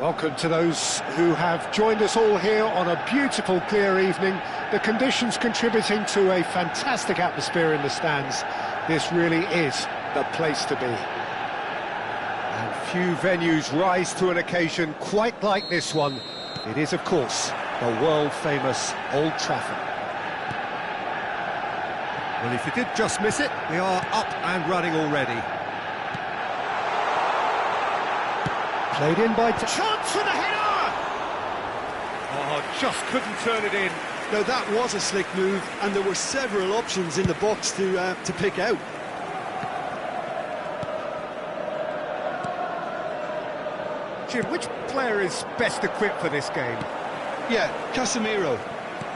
Welcome to those who have joined us all here on a beautiful, clear evening. The conditions contributing to a fantastic atmosphere in the stands. This really is the place to be. And few venues rise to an occasion quite like this one. It is, of course, the world-famous Old Trafford. Well, if he did just miss it, they are up and running already. Played in by... Chance for the header! Oh, just couldn't turn it in. Now that was a slick move, and there were several options in the box to pick out. Jim, which player is best equipped for this game? Yeah, Casemiro.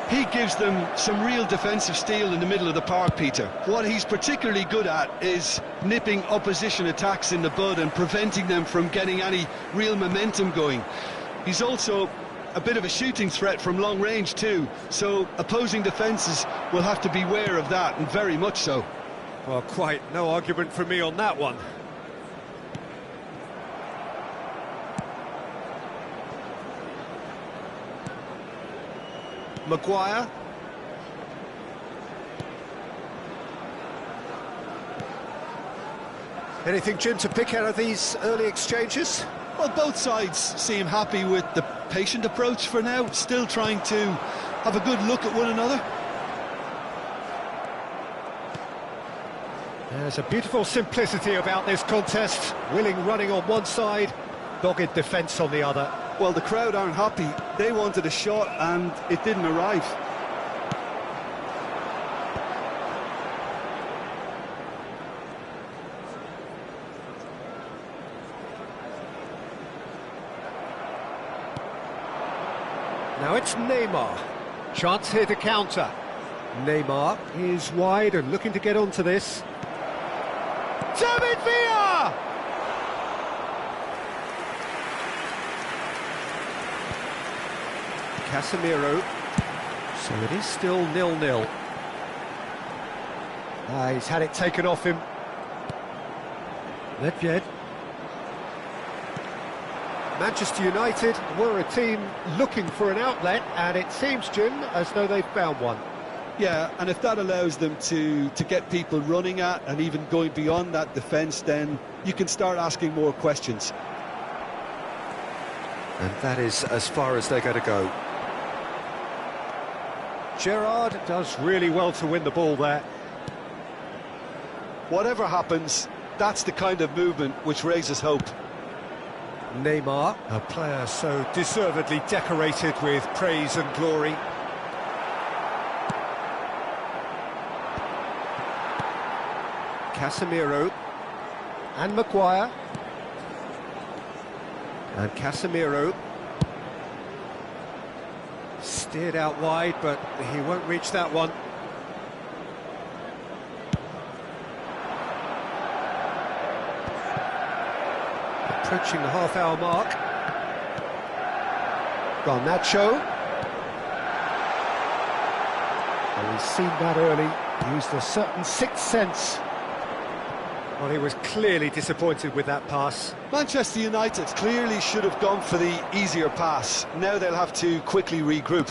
He gives them some real defensive steel in the middle of the park, Peter. What he's particularly good at is nipping opposition attacks in the bud and preventing them from getting any real momentum going. He's also a bit of a shooting threat from long range too, so opposing defences will have to beware of that, and very much so. Well, quite no argument from me on that one. Maguire. Anything, Jim, to pick out of these early exchanges? Well, both sides seem happy with the patient approach for now, still trying to have a good look at one another. There's a beautiful simplicity about this contest. Willing running on one side, dogged defence on the other. Well, the crowd aren't happy. They wanted a shot and it didn't arrive. Now it's Neymar. Chance here to counter. Neymar is wide and looking to get onto this. David Villa! Casemiro. So it is still 0-0. He's had it taken off him. Nedved. Manchester United were a team looking for an outlet, and it seems, Jim, as though they've found one. Yeah, and if that allows them to get people running at and even going beyond that defence, then you can start asking more questions. And that is as far as they're going to go. Gerrard does really well to win the ball there. Whatever happens, that's the kind of movement which raises hope. Neymar, a player so deservedly decorated with praise and glory. Casemiro and Maguire. And Casemiro steered out wide, but he won't reach that one. Approaching the half-hour mark. Garnacho. Well, he's seen that early, used a certain sixth sense. Well, he was clearly disappointed with that pass. Manchester United clearly should have gone for the easier pass. Now they'll have to quickly regroup.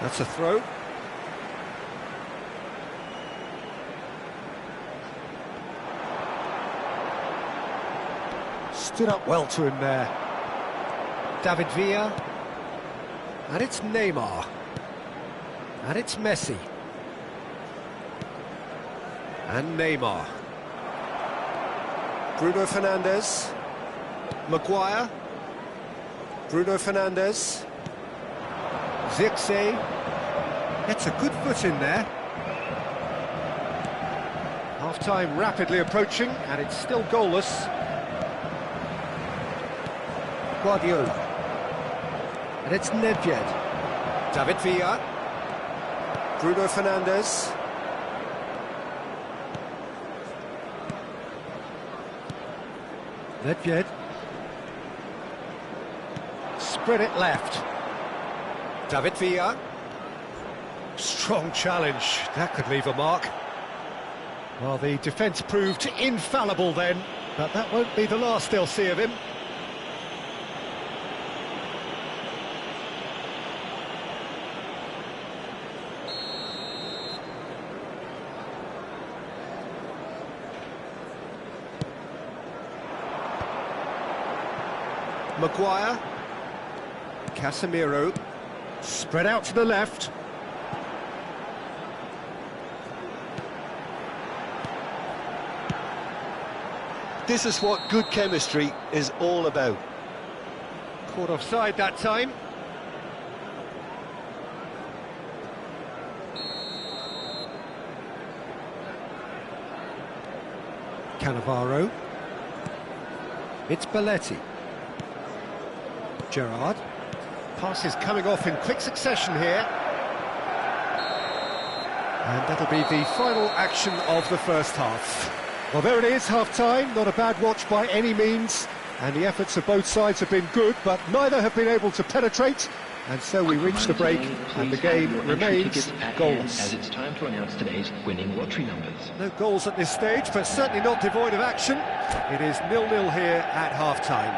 That's a throw. Stood up well to him there. David Villa. And it's Neymar. And it's Messi. And Neymar. Bruno Fernandes. Maguire. Bruno Fernandes. Zirkzee. Gets a good foot in there. Half-time rapidly approaching, and it's still goalless. Guardiola. And it's Nedved. David Villa. Bruno Fernandes. Nedved. Spread it left. David Villa. Strong challenge. That could leave a mark. Well, the defence proved infallible then, but that won't be the last they'll see of him. Maguire. Casemiro. Spread out to the left. this is what good chemistry is all about. Caught offside that time. Cannavaro. It's Belletti. Gerrard. Passes coming off in quick succession here. And that'll be the final action of the first half. Well, there it is, half-time. Not a bad watch by any means. And the efforts of both sides have been good, but neither have been able to penetrate. And so we reach the break, and the game remains goalless. As it's time to announce today's winning lottery numbers. No goals at this stage, but certainly not devoid of action. It is 0-0 here at half-time.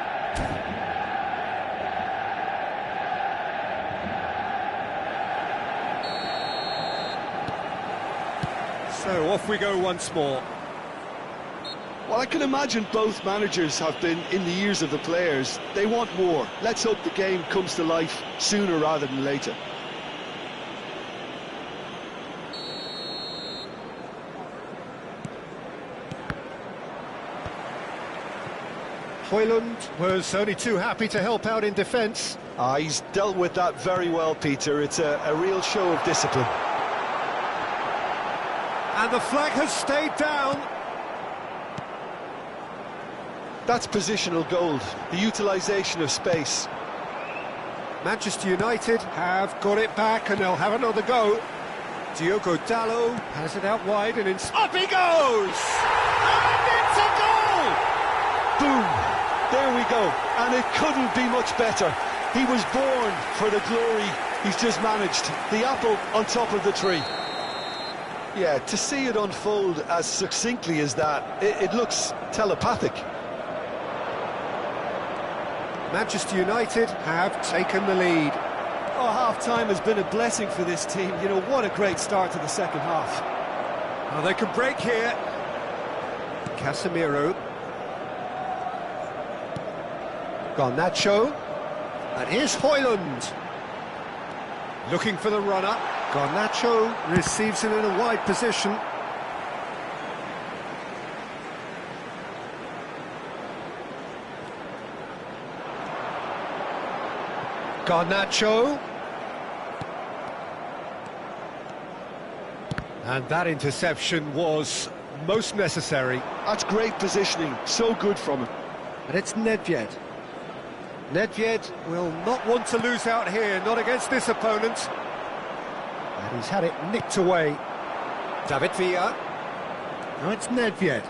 So off we go once more. Well, I can imagine both managers have been in the ears of the players. They want more. Let's hope the game comes to life sooner rather than later. Højlund was only too happy to help out in defence. He's dealt with that very well, Peter. It's a real show of discipline. And the flag has stayed down. That's positional gold, the utilisation of space. Manchester United have got it back and they'll have another go. Diogo Dalot has it out wide and up he goes! And it's a goal! Boom! There we go, and it couldn't be much better. He was born for the glory he's just managed. The apple on top of the tree. Yeah, to see it unfold as succinctly as that, it looks telepathic. Manchester United have taken the lead. Oh, half-time has been a blessing for this team. You know, what a great start to the second half. Well, they can break here. Casemiro. Garnacho. And here's Højlund. Looking for the runner. Garnacho receives it in a wide position. Garnacho. And that interception was most necessary. That's great positioning, so good from him. And it's Nedved. Nedved will not want to lose out here, not against this opponent. And he's had it nicked away. David Villa. Now it's Nedved.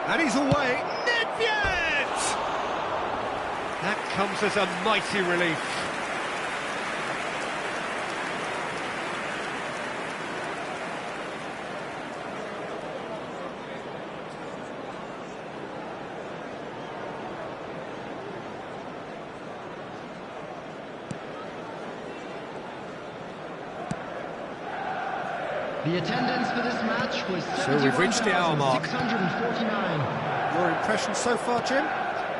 And he's away. Nedved! That comes as a mighty relief. The attendance for this match was So we've reached the hour mark. 649. Your impression so far, Jim?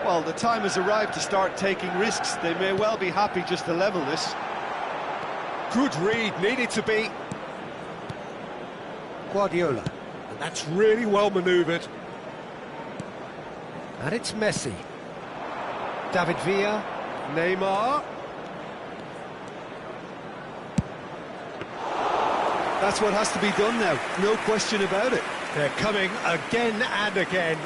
Well, the time has arrived to start taking risks. They may well be happy just to level this. Good read, needed to be. Guardiola. And that's really well manoeuvred. And it's Messi. David Villa. Neymar. That's what has to be done now, no question about it. They're coming again and again.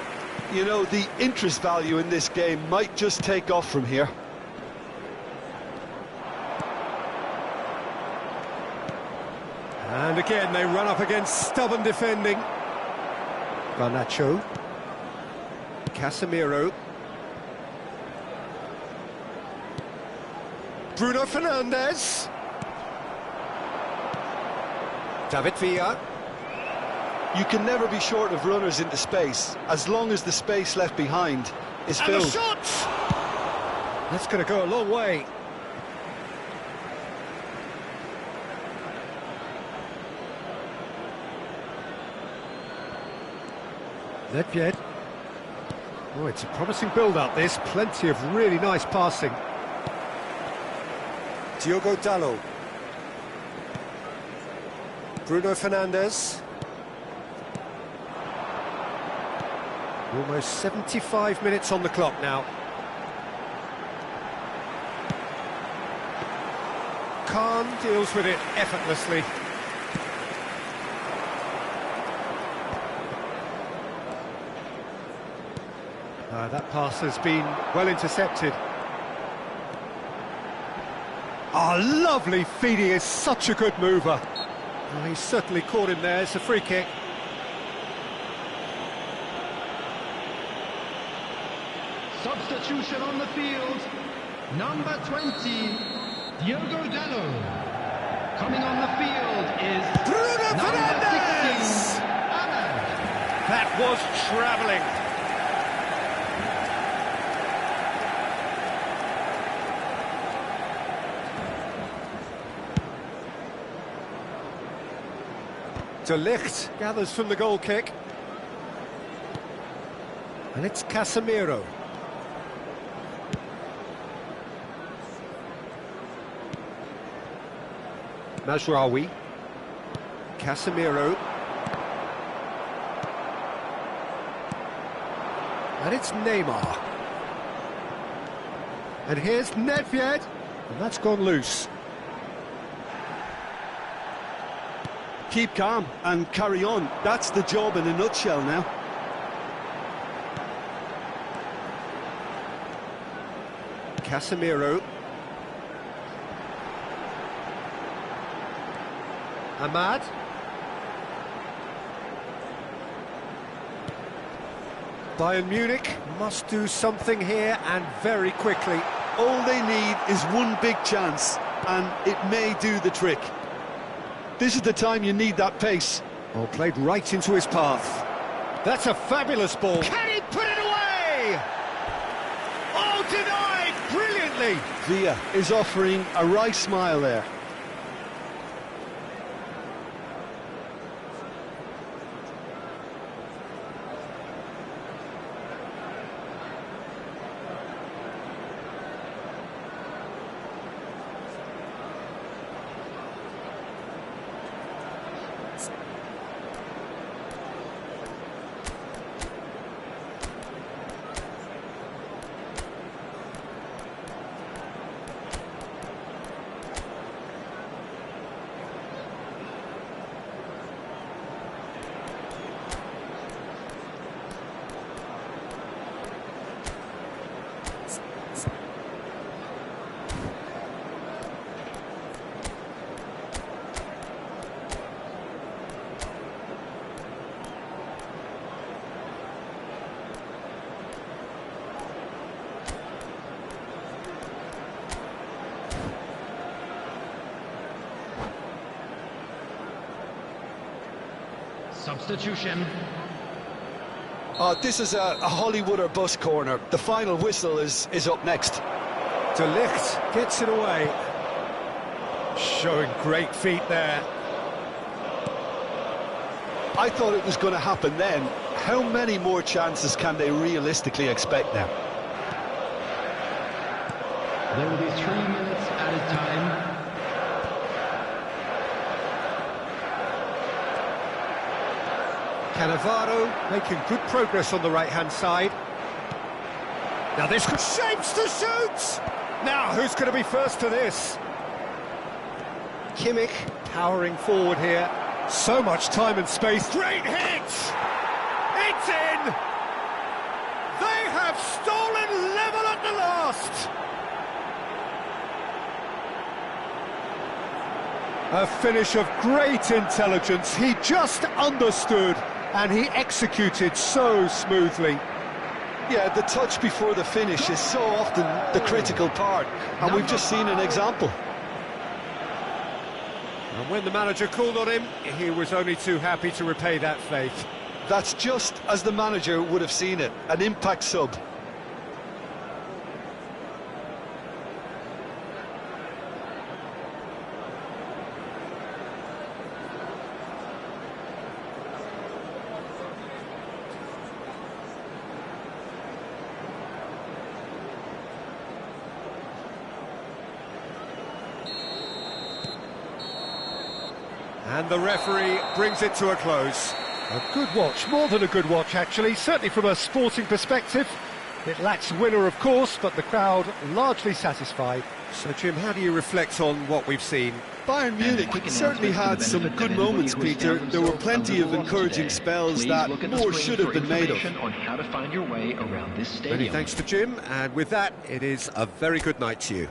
You know, the interest value in this game might just take off from here. And again, they run up against stubborn defending. Garnacho. Casemiro. Bruno Fernandes. David Villa. You can never be short of runners into space, as long as the space left behind is And filled. a shot! That's going to go a long way. Nedved. Oh, it's a promising build-up, this. Plenty of really nice passing. Diogo Dalot. Bruno Fernandes. Almost 75 minutes on the clock now. Khan deals with it effortlessly. That pass has been well intercepted. Lovely feed, he is such a good mover. He's certainly caught him there, it's a free kick. Substitution on the field. Number 20, Diogo Dallo. Coming on the field is Bruno number 16, Fernandes! Ahmed. That was travelling. De Ligt gathers from the goal kick. And it's Casemiro. Mazraoui. Casemiro. And it's Neymar. And here's Nedved. And that's gone loose. Keep calm and carry on. That's the job in a nutshell now. Casemiro. Ahmad. Bayern Munich must do something here and very quickly. All they need is one big chance, and it may do the trick. This is the time you need that pace. Oh, played right into his path. That's a fabulous ball. Can he put it away? Oh, denied brilliantly. Villa is offering a wry smile there. Substitution. This is a Hollywood or bus corner. The final whistle is up next. De Ligt gets it away. Showing great feet there. I thought it was going to happen then. How many more chances can they realistically expect now? There will be 3 minutes added time. Cannavaro making good progress on the right-hand side. Now this could shapes to shoot! Now who's going to be first to this? Kimmich powering forward here. So much time and space. Great hit! It's in! They have stolen level at the last! A finish of great intelligence. He just understood and he executed so smoothly. Yeah, the touch before the finish is so often the critical part, and we've just seen an example. And when the manager called on him, he was only too happy to repay that faith. That's just as the manager would have seen it, an impact sub. And the referee brings it to a close. A good watch, more than a good watch actually, certainly from a sporting perspective. It lacks a winner of course, but the crowd largely satisfied. So Jim, how do you reflect on what we've seen? Bayern Munich certainly had some good moments, Peter. There were plenty of encouraging spells that more should have been made of. On how to find your way around this stadium. Many thanks to Jim, and with that, it is a very good night to you.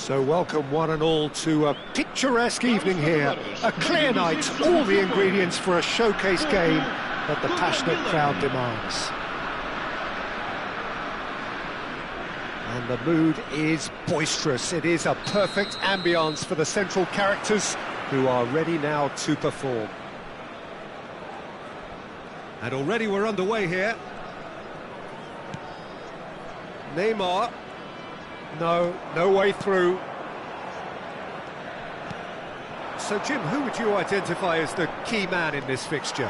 So welcome one and all to a picturesque evening here. A clear night, all the ingredients for a showcase game that the passionate crowd demands. And the mood is boisterous. It is a perfect ambience for the central characters who are ready now to perform. And already we're underway here. Neymar. No, no way through. So, Jim, who would you identify as the key man in this fixture?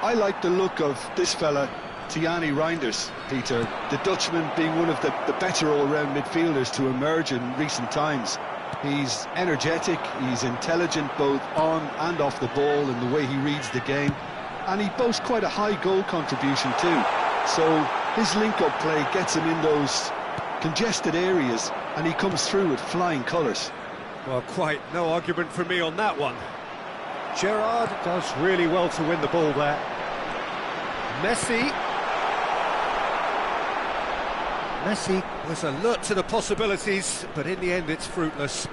I like the look of this fella, Tijani Reinders, Peter. The Dutchman being one of the better all-round midfielders to emerge in recent times. He's energetic, he's intelligent both on and off the ball in the way he reads the game. And he boasts quite a high goal contribution too. So his link-up play gets him in those congested areas and he comes through with flying colours. Well, quite no argument from me on that one. Gerrard does really well to win the ball there. Messi was alert to the possibilities, but in the end it's fruitless.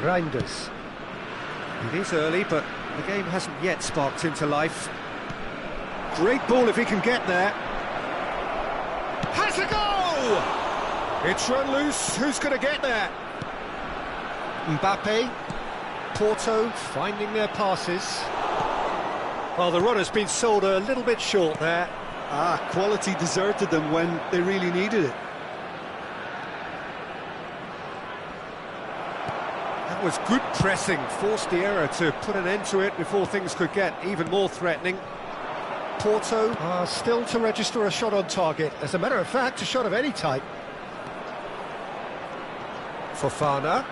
Reinders. It is early, but the game hasn't yet sparked into life. Great ball if he can get there. Has a go! It's run loose. Who's going to get there? Mbappe, Porto finding their passes. Well, the run has been sold a little bit short there. Quality deserted them when they really needed it. That was good pressing, forced the error to put an end to it before things could get even more threatening. Porto still to register a shot on target. As a matter of fact, a shot of any type. Fofana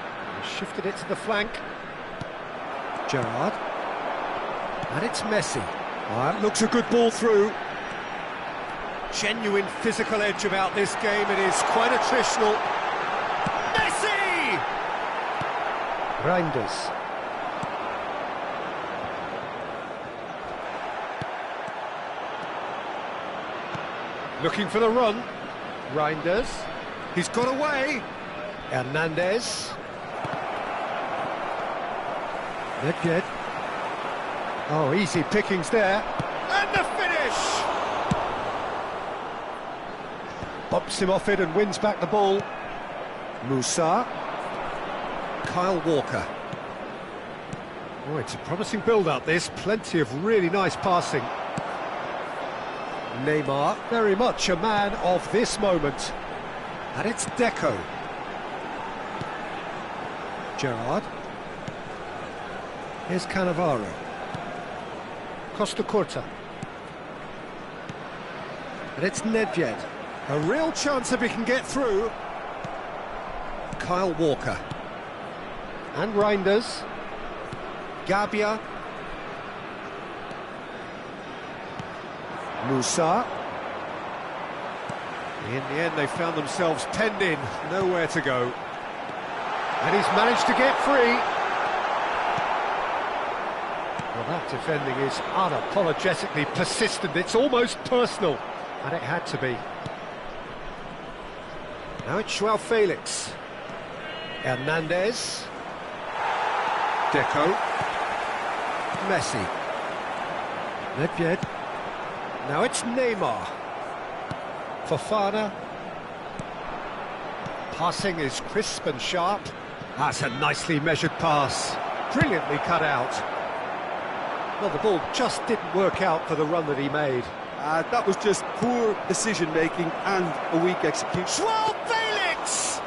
Shifted it to the flank. Gerrard. And it's Messi. That looks a good ball through. Genuine physical edge about this game. It is quite attritional. Messi! Reinders. Looking for the run. Reinders. He's got away. Hernandez. Nedved. Oh, easy pickings there. And the finish! Bumps him off it and wins back the ball. Musa. Kyle Walker. Oh, it's a promising build-up, this. Plenty of really nice passing. Neymar. Very much a man of this moment. And it's Deco. Gerrard. Here's Cannavaro. Costa Curta. And it's Nedved. A real chance if he can get through. Kyle Walker. And Reinders. Gabia. Musa. In the end, they found themselves penned in, nowhere to go. And he's managed to get free. Well, that defending is unapologetically persistent. It's almost personal. And it had to be. Now it's Joao Felix. Hernandez. Deco. Messi. Nedved. Now it's Neymar. Fofana. Passing is crisp and sharp. That's a nicely measured pass. Brilliantly cut out. Well, the ball just didn't work out for the run that he made. That was just poor decision-making and a weak execution. Joao Felix!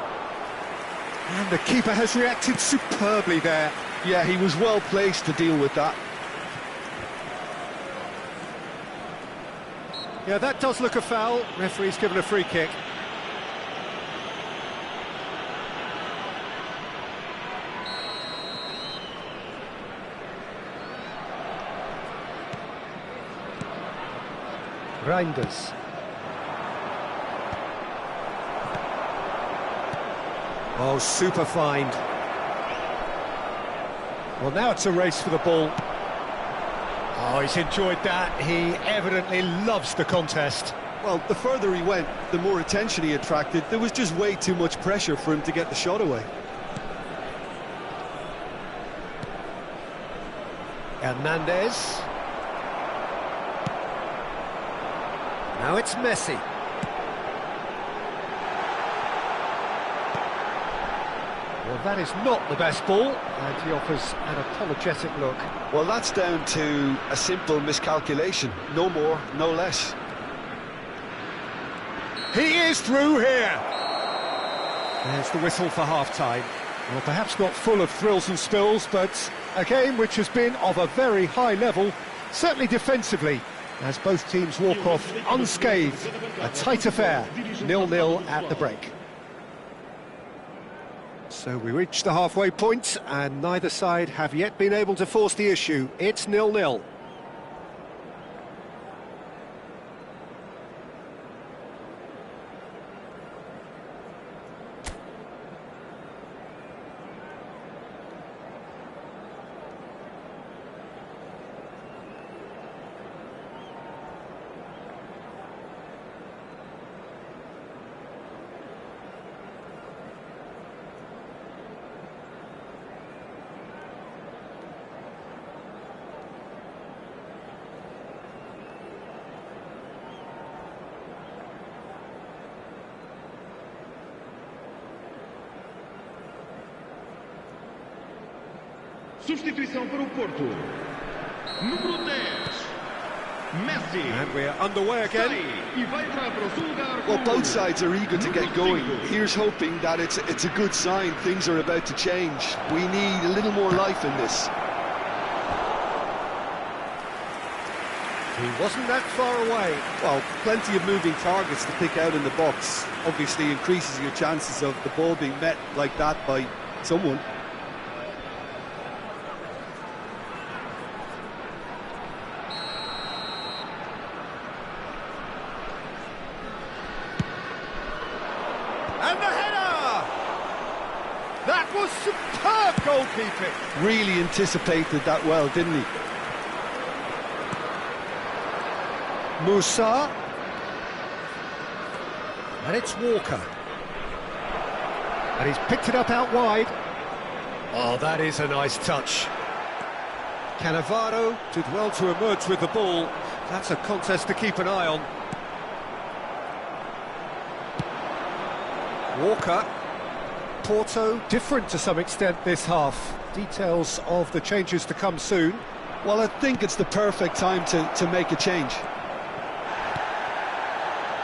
And the keeper has reacted superbly there. Yeah, he was well placed to deal with that. Yeah, that does look a foul. Referee's given a free kick. Reinders. Oh, super find. Well, now it's a race for the ball. Oh, he's enjoyed that. He evidently loves the contest. Well, the further he went, the more attention he attracted. There was just way too much pressure for him to get the shot away. Hernandez. Now it's Messi. Well, That is not the best ball, and he offers an apologetic look. Well, that's down to a simple miscalculation. No more, no less. He is through here! There's the whistle for half-time. Well, perhaps not full of thrills and spills, but a game which has been of a very high level, certainly defensively, as both teams walk off unscathed. A tight affair, 0-0 at the break. So we reach the halfway point, and neither side have yet been able to force the issue. It's 0-0. Substituição para o Porto. Número 10. Messi. And we're underway again. E vai entrar para o seu lugar. Well, both sides are eager to get going. Here's hoping that it's a good sign. Things are about to change. We need a little more life in this. He wasn't that far away. Well, plenty of moving targets to pick out in the box. Obviously increases your chances of the ball being met like that by someone. And the header! That was superb goalkeeping. Really anticipated that well, didn't he? Musa. And it's Walker. And he's picked it up out wide. Oh, that is a nice touch. Cannavaro did well to emerge with the ball. That's a contest to keep an eye on. Walker. Porto, different to some extent this half. Details of the changes to come soon. Well, I think it's the perfect time to make a change.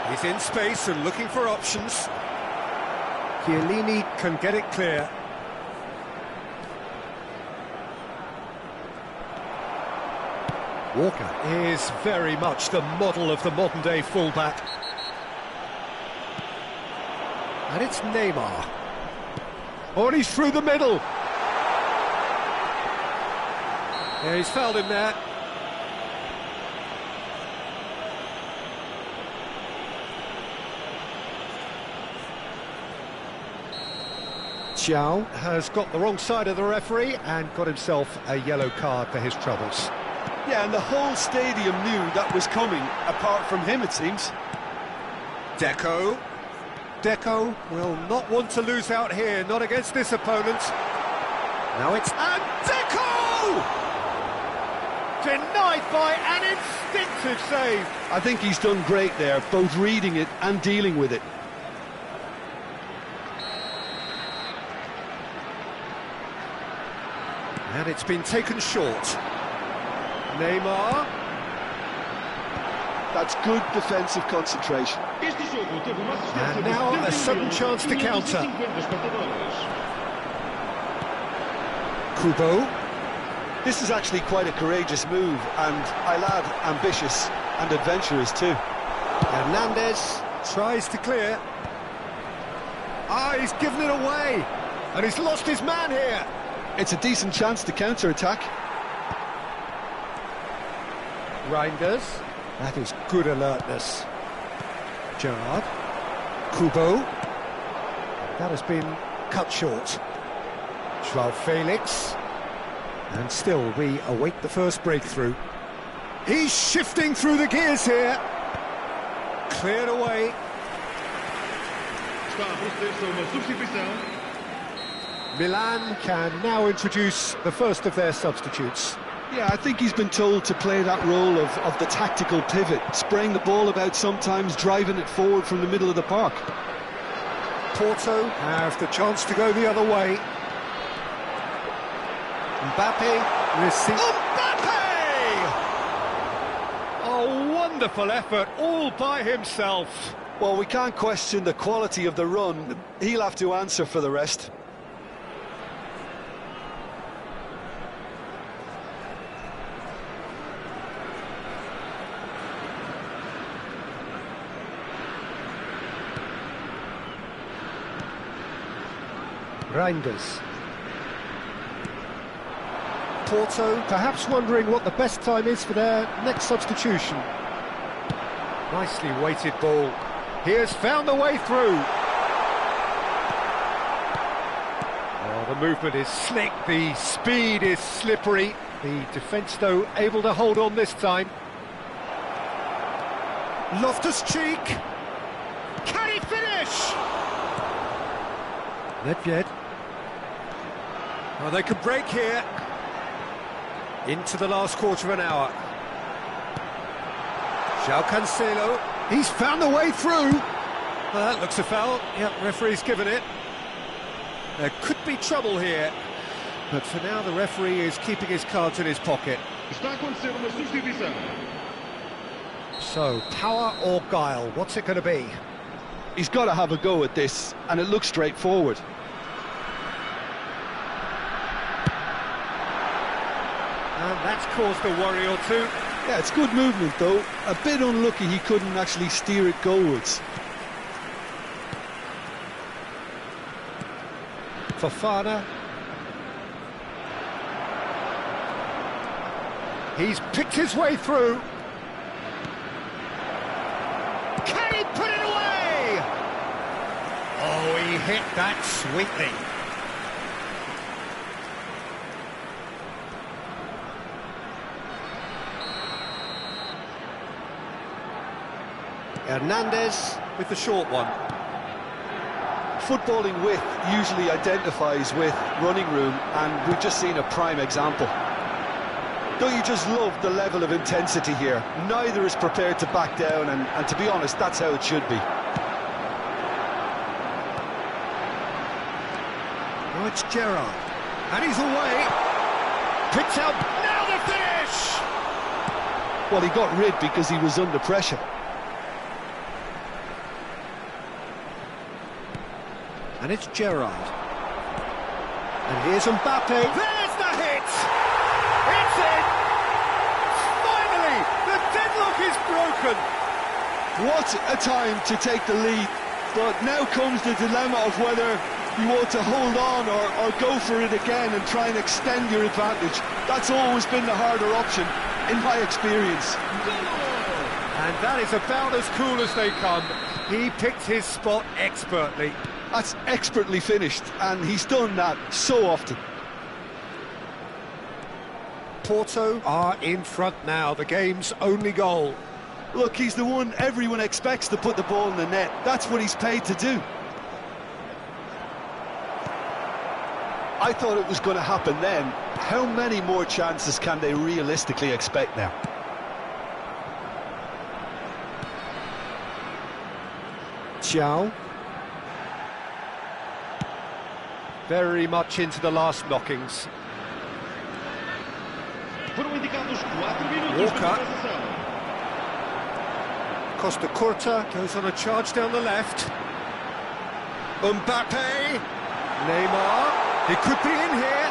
He's in space and looking for options. Chiellini can get it clear. Walker is very much the model of the modern-day fullback. And it's Neymar. Oh, and he's through the middle. Yeah, he's fouled him there. Xiao has got the wrong side of the referee and got himself a yellow card for his troubles. Yeah, and the whole stadium knew that was coming, apart from him, it seems. Deco. Deco will not want to lose out here, not against this opponent. Now it's... And Deco! Denied by an instinctive save. I think he's done great there, both reading it and dealing with it. And it's been taken short. Neymar. That's good defensive concentration. And now a sudden chance to counter. Kubo. This is actually quite a courageous move, and I'll add ambitious and adventurous too. Hernandez tries to clear. Ah, he's given it away. And he's lost his man here. It's a decent chance to counter-attack. Reinders. That is good alertness. Gerrard. Kubo. That has been cut short. Joao Felix. And still we await the first breakthrough. He's shifting through the gears here. Cleared away. Milan can now introduce the first of their substitutes. Yeah, I think he's been told to play that role of the tactical pivot, spraying the ball about sometimes, driving it forward from the middle of the park. Porto have the chance to go the other way. Mbappe receives... Mbappe! Oh, wonderful effort, all by himself. Well, we can't question the quality of the run. He'll have to answer for the rest. Reinders. Porto perhaps wondering what the best time is for their next substitution. Nicely weighted ball. He has found a way through. Oh, the movement is slick, the speed is slippery. The defence, though, able to hold on this time. Loftus-Cheek. Can he finish? Nedved. Oh, they could break here. Into the last quarter of an hour. João Cancelo. He's found a way through. That looks a foul. Yep, referee's given it. There could be trouble here. But for now, the referee is keeping his cards in his pocket. Está acontecendo uma substituição. So, power or guile, what's it going to be? He's got to have a go at this, and it looks straightforward. And that's caused a worry or two. Yeah, it's good movement, though. A bit unlucky he couldn't actually steer it goalwards. Fofana. He's picked his way through. Can he put it away? Oh, he hit that sweetly. Hernandez With the short one. Footballing width usually identifies with running room, and we've just seen a prime example. Don't you just love the level of intensity here? Neither is prepared to back down, and to be honest, that's how it should be. Oh, it's Gerrard. And he's away. Picks out. Now the finish! Well, he got rid because he was under pressure. And it's Gerrard. And here's Mbappe. There's the hit! It's in! Finally, the deadlock is broken! What a time to take the lead. But now comes the dilemma of whether you want to hold on or go for it again and try and extend your advantage. That's always been the harder option, in my experience. And that is about as cool as they come. He picked his spot expertly. That's expertly finished, and he's done that so often. Porto are in front now, the game's only goal. Look, he's the one everyone expects to put the ball in the net. That's what he's paid to do. I thought it was going to happen then. How many more chances can they realistically expect now? João. Very much into the last knockings. Foram indicados 4 minutos de Walker. transição. Costa Curta. Goes on a charge down the left. Mbappe. Neymar. He could be in here.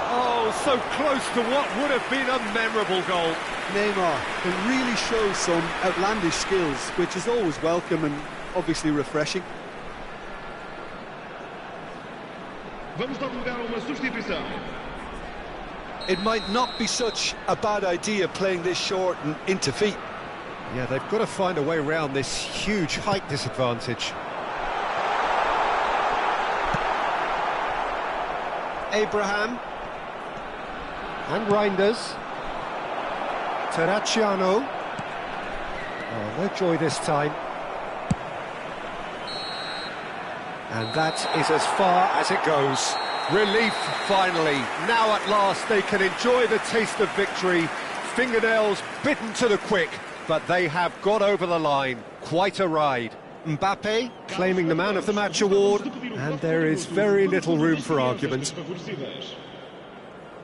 Oh, so close to what would have been a memorable goal. Neymar can really show some outlandish skills, which is always welcome and obviously refreshing. Vamos dar lugar a uma substituição. It might not be such a bad idea playing this short and into feet. Yeah, they've got to find a way around this huge height disadvantage. Abraham. And Reinders. Terracciano. Oh, no joy this time. And that is as far as it goes. Relief, finally. Now at last they can enjoy the taste of victory. Fingernails bitten to the quick, but they have got over the line. Quite a ride. Mbappe claiming the Man of the Match award, and there is very little room for argument.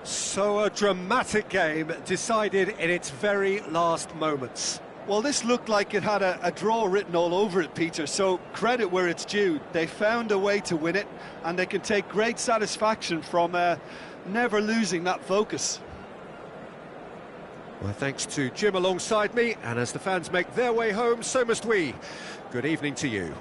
So a dramatic game decided in its very last moments. Well, this looked like it had a draw written all over it, Peter, so credit where it's due. They found a way to win it, and they can take great satisfaction from never losing that focus. Well, thanks to Jim alongside me, and as the fans make their way home, so must we. Good evening to you.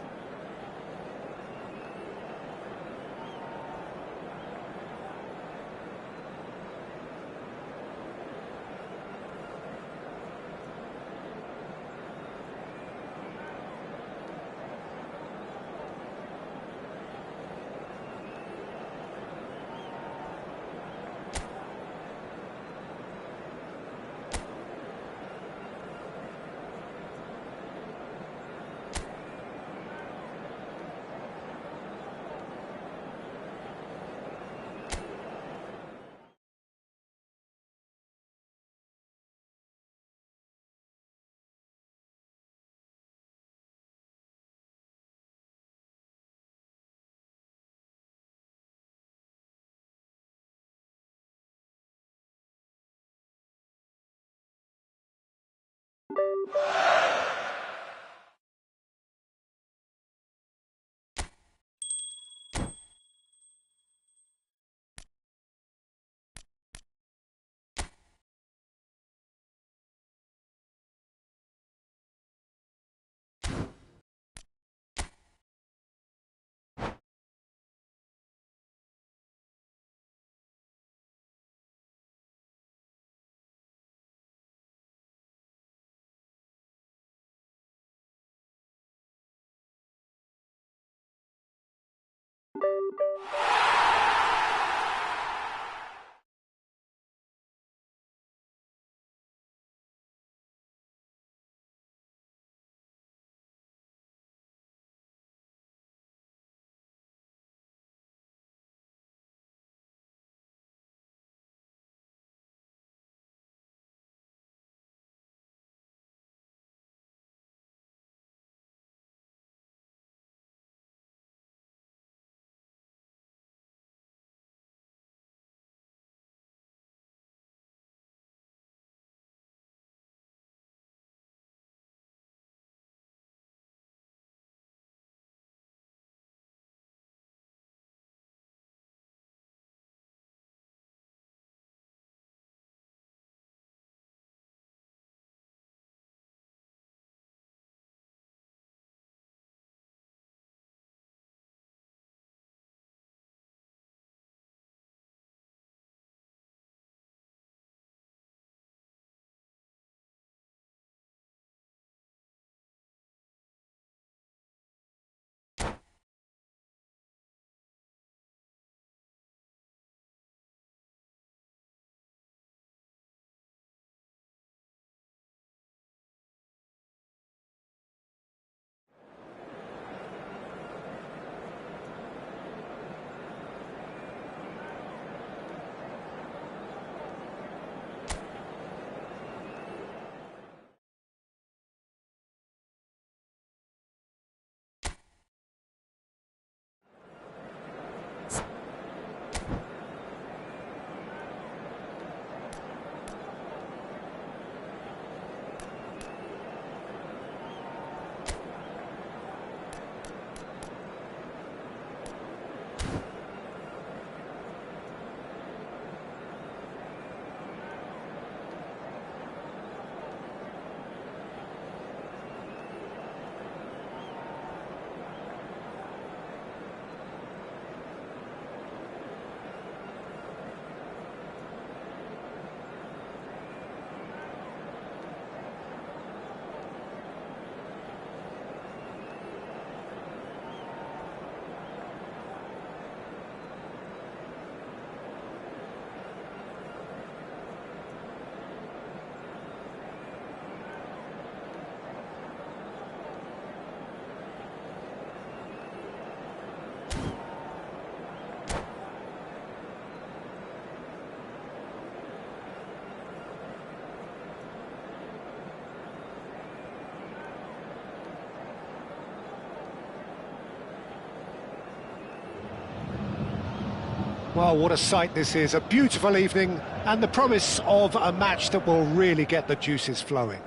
Well, what a sight this is, a beautiful evening, and the promise of a match that will really get the juices flowing.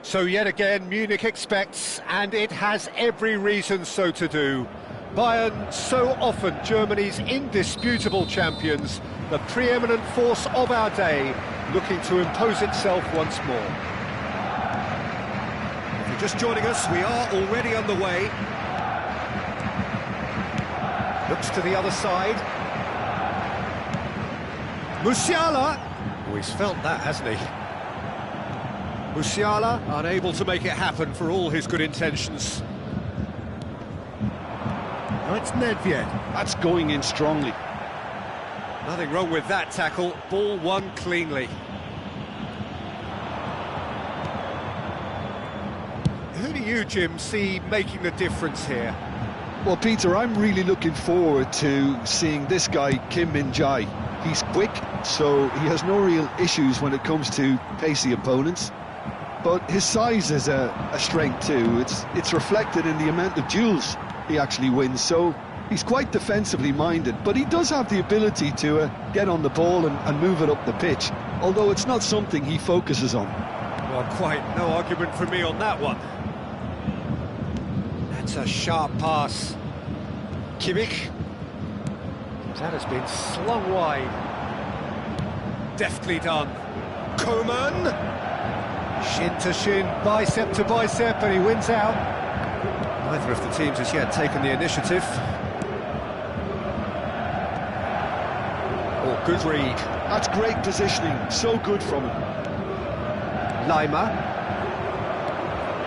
So yet again, Munich expects, and it has every reason so to do. Bayern, so often Germany's indisputable champions, the preeminent force of our day, looking to impose itself once more. If you're just joining us, we are already underway. Looks to the other side. Musiala! Oh, he's felt that, hasn't he? Musiala, unable to make it happen for all his good intentions. Oh, it's Nedved. That's going in strongly. Nothing wrong with that tackle. Ball won cleanly. Who do you, Jim, see making the difference here? Well, Peter, I'm really looking forward to seeing this guy, Kim Min-jae. He's quick, so he has no real issues when it comes to pacey opponents. But his size is a strength too. It's reflected in the amount of duels he actually wins, so he's quite defensively minded, but he does have the ability to get on the ball and move it up the pitch, although it's not something he focuses on. Well, quite no argument from me on that one. That's a sharp pass. Kimmich. That has been slung wide. Deftly done. Coman. Shin to shin, bicep to bicep, and he wins out. Neither of the teams has yet taken the initiative. Oh, good read. That's great positioning, so good from him. Lima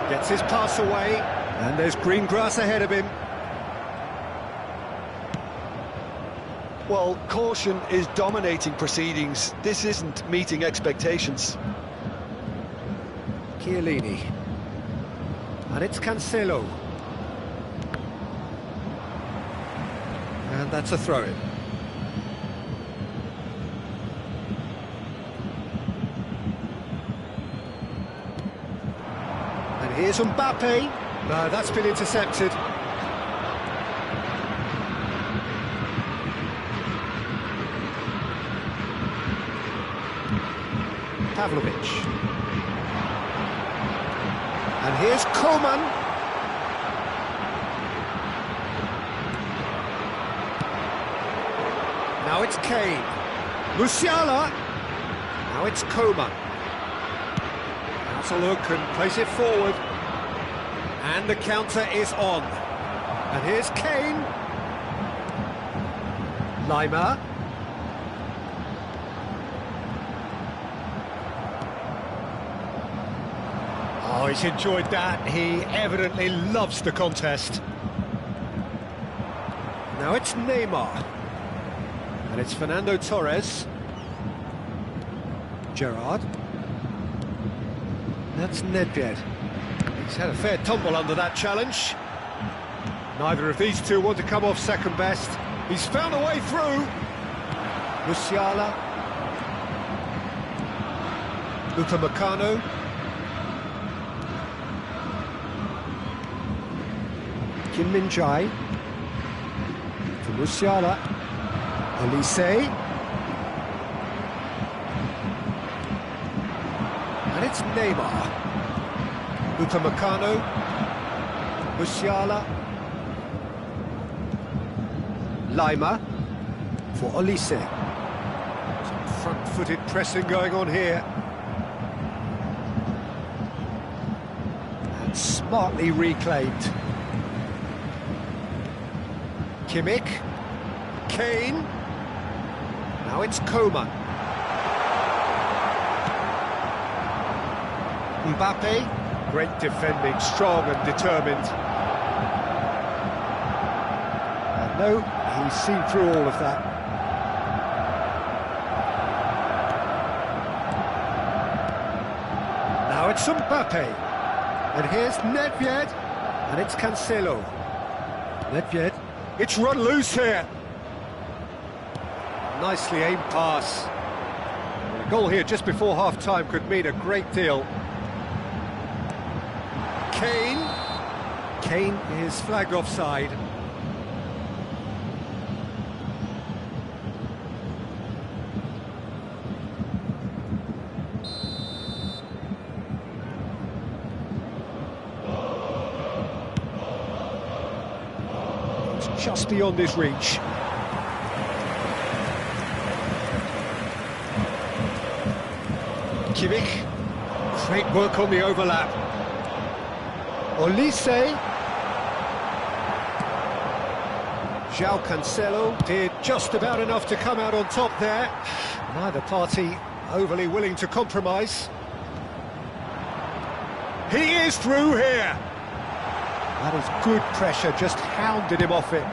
gets his pass away, and there's green grass ahead of him. Well, caution is dominating proceedings. This isn't meeting expectations. Chiellini. And it's Cancelo. And that's a throw-in. And here's Mbappe. No, that's been intercepted. Pavlovic. And here's Coman. Now it's Kane. Musiala. Now it's Coman. That's a look and place it forward. And the counter is on. And here's Kane. Lima. Oh, he's enjoyed that. He evidently loves the contest. Now it's Neymar. And it's Fernando Torres. Gerrard. That's Nedved. He's had a fair tumble under that challenge. Neither of these two want to come off second best. He's found a way through. Musiala. Upamecano. Kim Min-jae. For Musiala. Olise. And it's Neymar. Upamecano. Musiala. Lima. For Olise. Some front-footed pressing going on here. And smartly reclaimed. Kimmich. Kane. Now it's Coman. Mbappe. Great defending, strong and determined. And no, he's seen through all of that. Now it's Mbappe. And here's Nedved. And it's Cancelo. Nedved. It's run loose here. Nicely aimed pass. A goal here just before half-time could mean a great deal. Kane. Kane is flagged offside. just beyond his reach. Kimmich. Great work on the overlap. Olise. João Cancelo did just about enough to come out on top there. Neither party overly willing to compromise. He is through here. That is good pressure, just hounded him off it.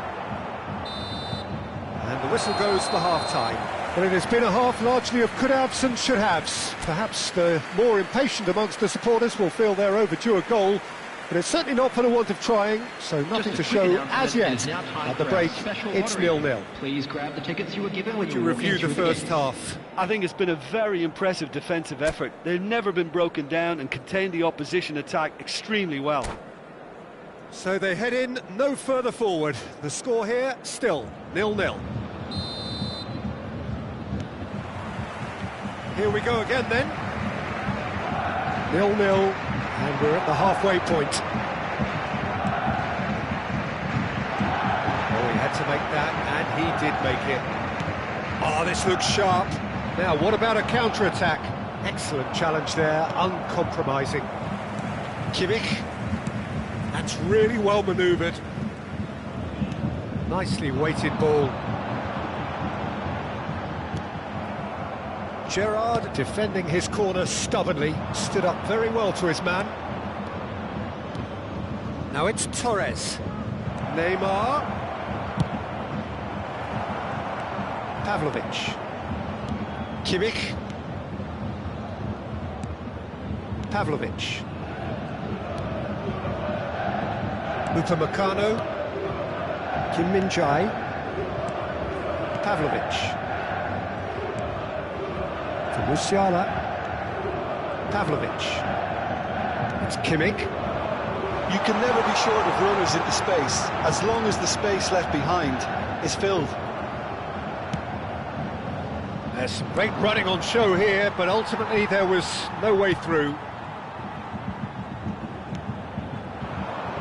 And the whistle goes for half-time. Well, it has been a half largely of could-haves and should-haves. Perhaps the more impatient amongst the supporters will feel they're overdue a goal, but it's certainly not for the want of trying, so nothing to show as yet. At the break, it's 0-0. Please grab the tickets you were given. Would you review the first half? I think it's been a very impressive defensive effort. They've never been broken down and contained the opposition attack extremely well. So they head in no further forward. The score here, still 0-0. Here we go again then. 0-0. And we're at the halfway point. Oh, he had to make that, and he did make it. Oh, this looks sharp. Now, what about a counter-attack? Excellent challenge there, uncompromising. Kimmich. That's really well manoeuvred. Nicely weighted ball. Gerrard defending his corner stubbornly, stood up very well to his man. Now it's Torres. Neymar. Pavlovic. Kimmich. Pavlovic. Upamecano. Kim Min-jae. Pavlovic. Musiala. Pavlovic. It's Kimmich. You can never be short of runners into space, as long as the space left behind is filled. There's some great running on show here, but ultimately there was no way through.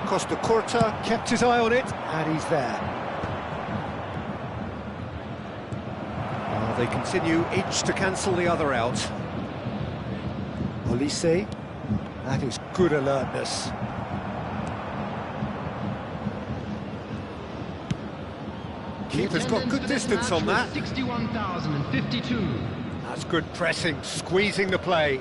Costa Curta kept his eye on it, and he's there. They continue each to cancel the other out. Olise, that is good alertness. Keeper's got good distance on that. 61,052. That's good pressing, squeezing the play.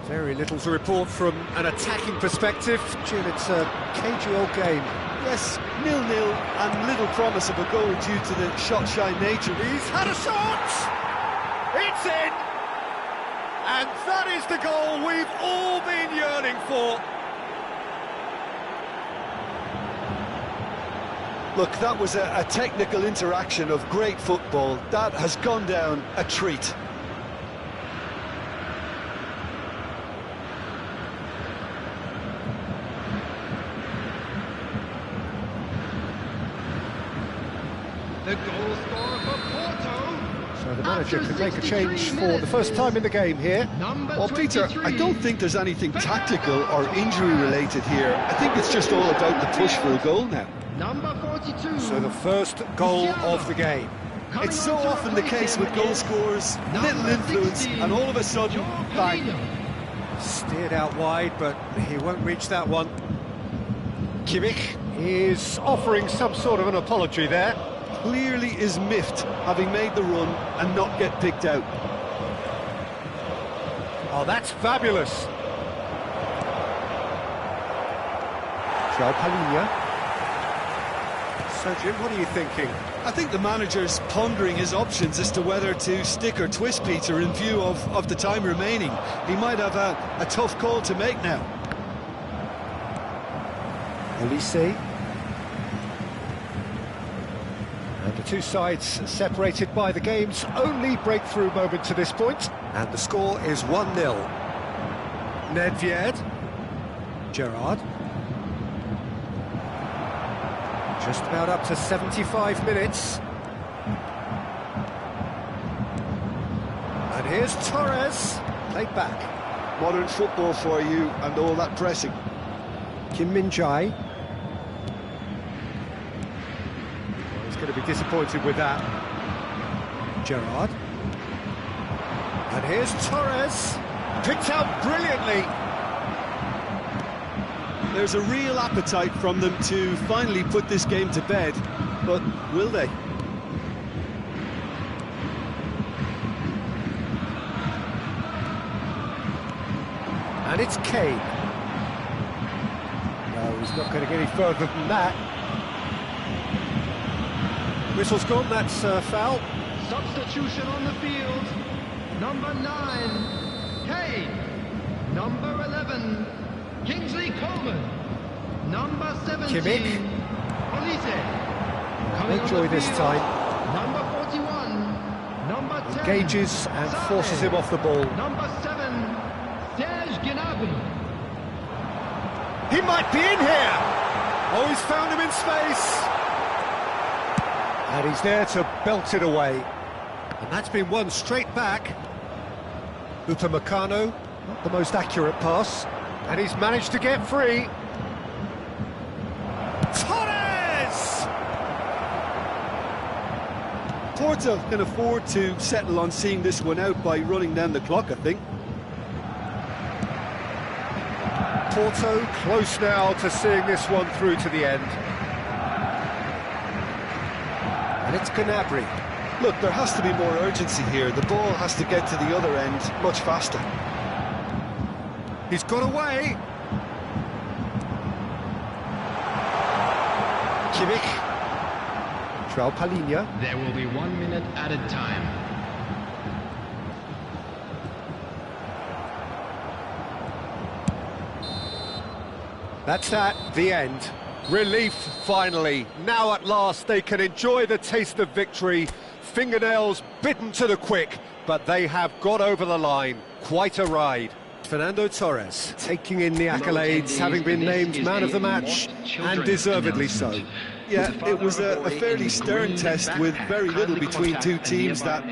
Very little to report from an attacking perspective. Jill, it's a cagey old game. Yes, 0-0 and little promise of a goal due to the shot-shy nature. He's had a shot! It's in! And that is the goal we've all been yearning for. Look, that was a technical interaction of great football. That has gone down a treat. The goal scorer for Porto. So the manager could make a change for the first time in the game here. Well, Peter, I don't think there's anything tactical or injury-related here. I think it's just all about the push for a goal now. Number 42. So the first goal of the game. It's so often the case with goal scorers, little influence, and all of a sudden, bang. Steered out wide, but he won't reach that one. Kimmich is offering some sort of an apology there. Clearly is miffed, having made the run and not get picked out. Oh, that's fabulous. João Palhinha. So, Jim, what are you thinking? I think the manager's pondering his options as to whether to stick or twist Peter in view of the time remaining. He might have a tough call to make now. Olise. And the two sides separated by the game's only breakthrough moment to this point. And the score is 1-0. Nedved. Gerrard. Just about up to 75 minutes. And here's Torres. Played back. Modern football for you and all that pressing. Kim Min-jae. to be disappointed with that. Gerrard. And here's Torres. Picked out brilliantly. There's a real appetite from them to finally put this game to bed, but will they? And it's Kane. No, he's not going to get any further than that. Whistle's gone, that's foul. Substitution on the field. Number 9, Kane. Number 11, Kingsley Coleman. Number 17, Kimmich. Olise. Coming No on joy the this field, time. Number 41, number 10. Engages and Sane. forces him off the ball. Number 7, Serge Gnabry. He might be in here! Oh, he's found him in space! And he's there to belt it away. And that's been won straight back. Upamecano, not the most accurate pass. And he's managed to get free. Torres! Porto can afford to settle on seeing this one out by running down the clock, I think. Porto close now to seeing this one through to the end. And it's Gnabry. Look, there has to be more urgency here. The ball has to get to the other end much faster. He's got away. Kimmich. João Palhinha. There will be 1 minute added time. That's that, the end. Relief, finally. Now at last they can enjoy the taste of victory. Fingernails bitten to the quick, but they have got over the line. Quite a ride. Fernando Torres taking in the accolades, having been named man of the match, and deservedly so. Yeah, it was a fairly stern test with very little between two teams that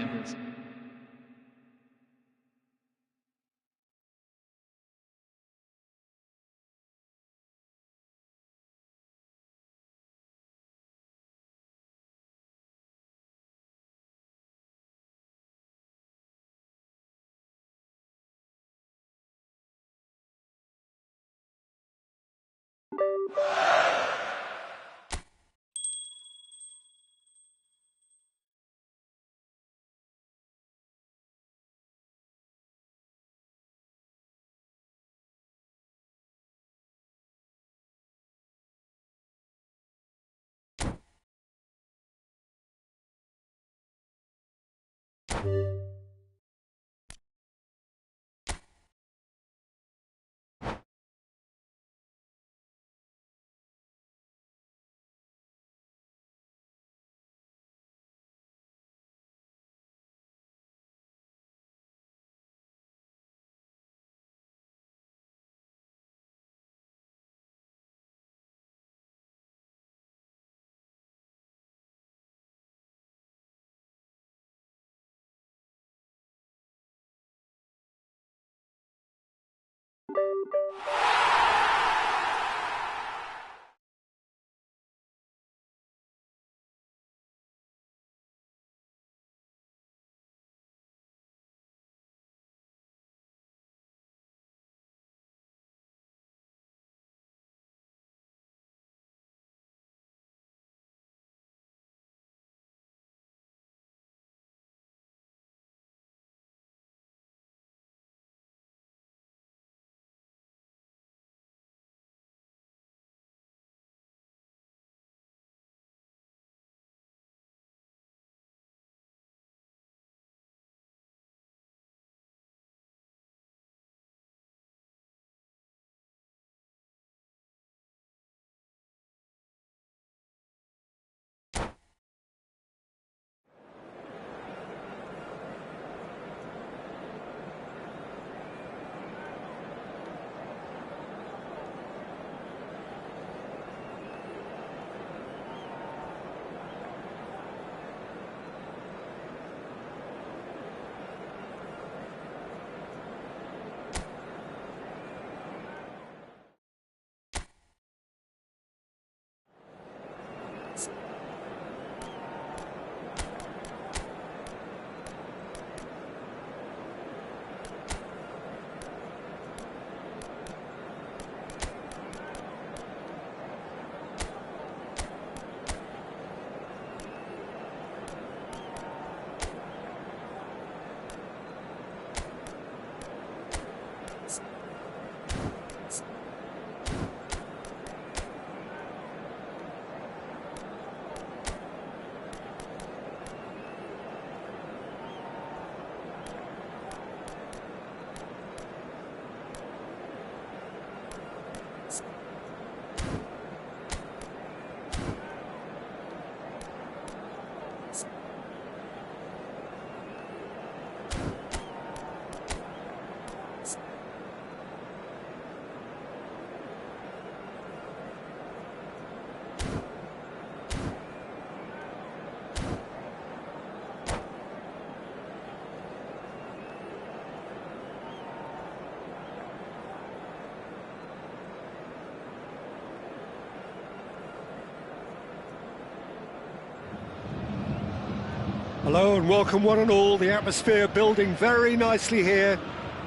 Hello and welcome one and all. The atmosphere building very nicely here.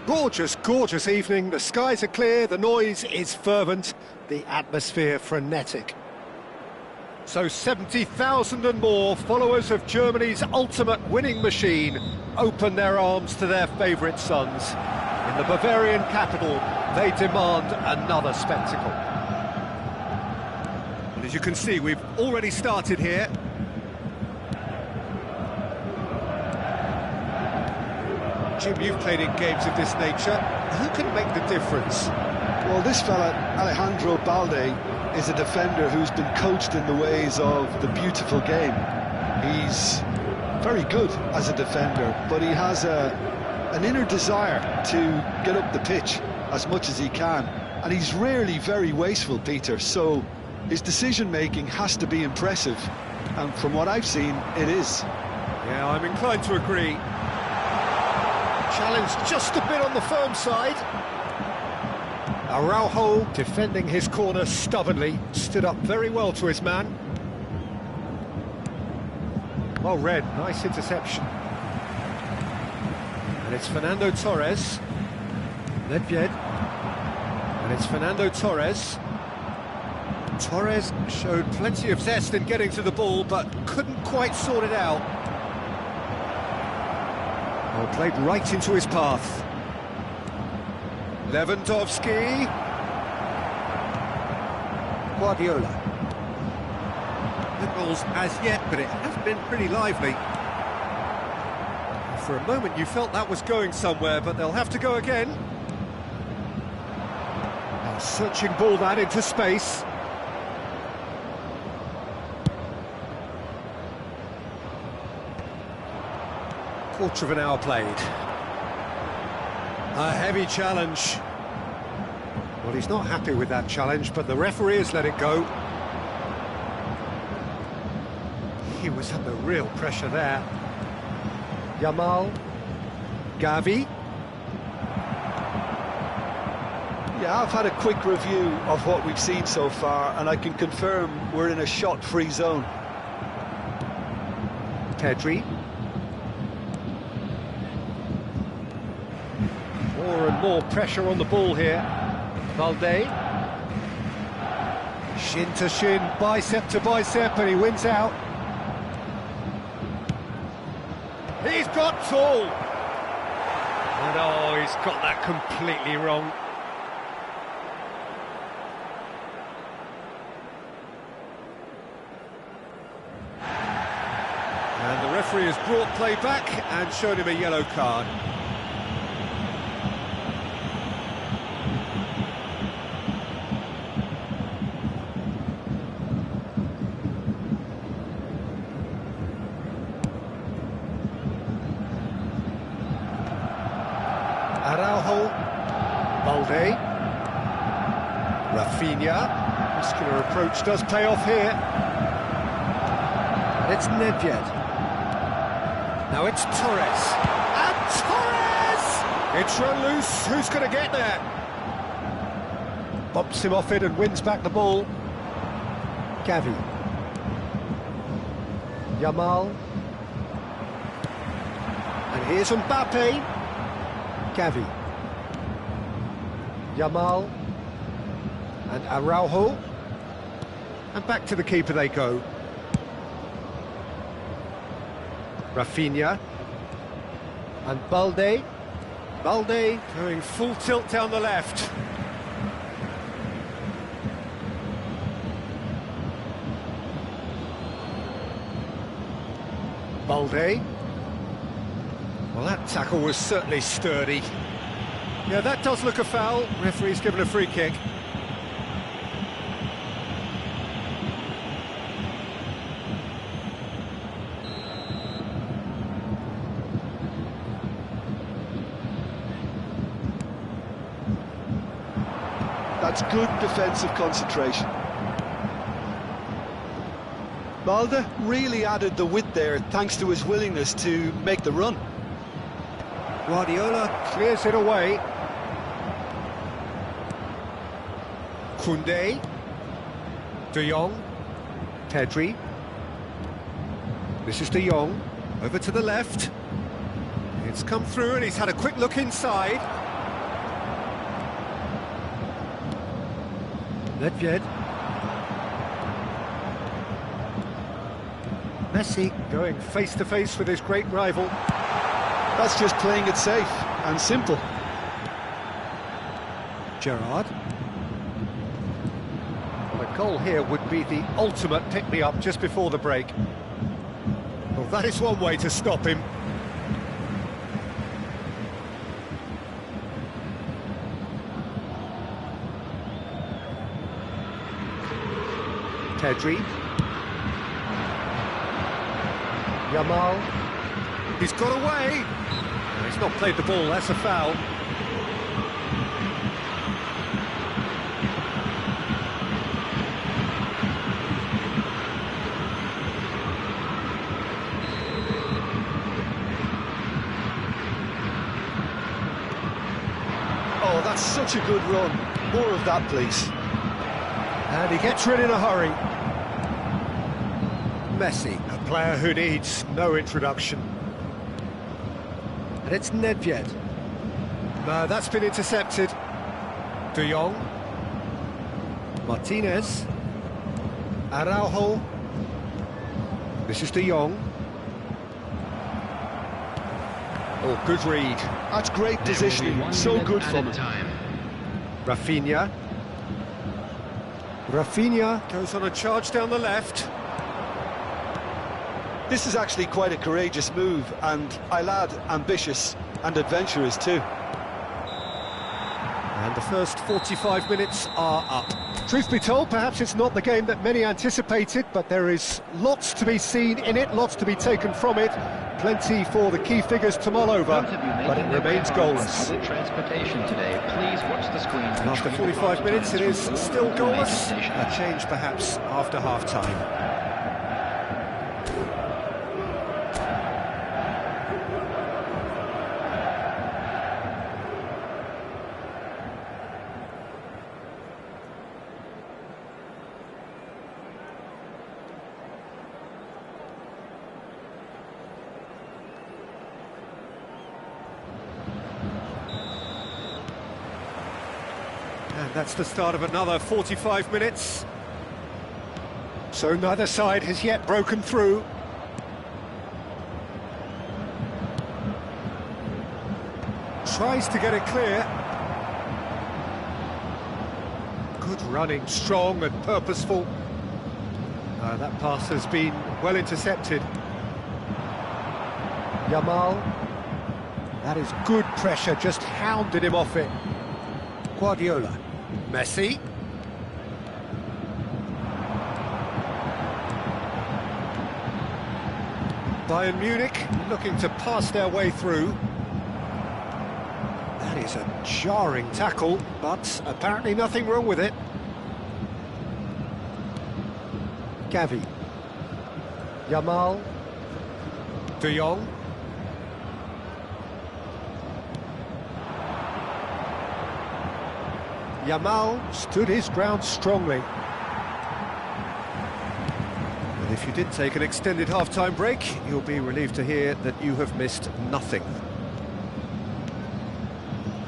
Gorgeous, gorgeous evening. The skies are clear, the noise is fervent, the atmosphere frenetic. So 70,000 and more followers of Germany's ultimate winning machine open their arms to their favourite sons. In the Bavarian capital, they demand another spectacle. And as you can see, we've already started here. Jim, you've played in games of this nature. Who can make the difference? Well, this fella, Alejandro Balde, is a defender who's been coached in the ways of the beautiful game. He's very good as a defender, but he has an inner desire to get up the pitch as much as he can. And he's rarely very wasteful, Peter, so his decision-making has to be impressive. And from what I've seen, it is. Yeah, I'm inclined to agree. Challenged just a bit on the firm side. Araujo defending his corner stubbornly, stood up very well to his man. Well read, nice interception. And it's Fernando Torres. Nedved. And it's Fernando Torres. Torres showed plenty of zest in getting to the ball, but couldn't quite sort it out. Well, played right into his path. Lewandowski. Guardiola. No goals as yet, but it has been pretty lively. For a moment you felt that was going somewhere, but they'll have to go again. A searching ball that into space. Quarter of an hour played. A heavy challenge. Well, he's not happy with that challenge, but the referee has let it go. He was under real pressure there. Yamal. Gavi. Yeah, I've had a quick review of what we've seen so far, and I can confirm we're in a shot-free zone. Pedri. More and more pressure on the ball here. Balde. Shin to shin, bicep to bicep, and he wins out. He's got tall. And oh, he's got that completely wrong. And the referee has brought play back and shown him a yellow card. Araujo, Balde, Rafinha, muscular approach does pay off here. And it's Nedved. Now it's Torres, and Torres! It's run loose, who's going to get there? Bumps him off it and wins back the ball. Gavi. Yamal. And here's Mbappe. Gavi, Yamal, and Araujo, and back to the keeper they go. Rafinha, and Balde. Balde going full tilt down the left. Balde. Well, that tackle was certainly sturdy. Yeah, that does look a foul. Referee's given a free kick. That's good defensive concentration. Balde really added the width there thanks to his willingness to make the run. Guardiola clears it away. Koundé. De Jong. Pedri. This is De Jong. Over to the left. It's come through and he's had a quick look inside. Nedved. Messi going face to face with his great rival. That's just playing it safe and simple. Gerrard. Well, a goal here would be the ultimate pick-me-up just before the break. Well, that is one way to stop him. Pedri. Yamal. He's got away. No, he's not played the ball, that's a foul. Oh, that's such a good run. More of that, please. And he gets rid in a hurry. Messi, a player who needs no introduction. And it's Nedved. No, that's been intercepted. De Jong. Martinez. Araujo. This is De Jong. Oh, good read. That's great positioning. So good from him. Rafinha. Rafinha goes on a charge down the left. This is actually quite a courageous move, and I'll add ambitious and adventurous too. And the first 45 minutes are up. Truth be told, perhaps it's not the game that many anticipated, but there is lots to be seen in it, lots to be taken from it. Plenty for the key figures to mull over, but it remains goalless. Transportation today, please watch the screen. And after 45 minutes, it is still goalless. A change perhaps after half-time. And that's the start of another 45 minutes. So neither side has yet broken through. Tries to get it clear. Good running, strong and purposeful. That pass has been well intercepted. Yamal. That is good pressure, just hounded him off it. Guardiola. Messi. Bayern Munich looking to pass their way through. That is a jarring tackle, but apparently nothing wrong with it. Gavi. Yamal. De Jong. Yamal stood his ground strongly. And if you did take an extended half-time break, you'll be relieved to hear that you have missed nothing.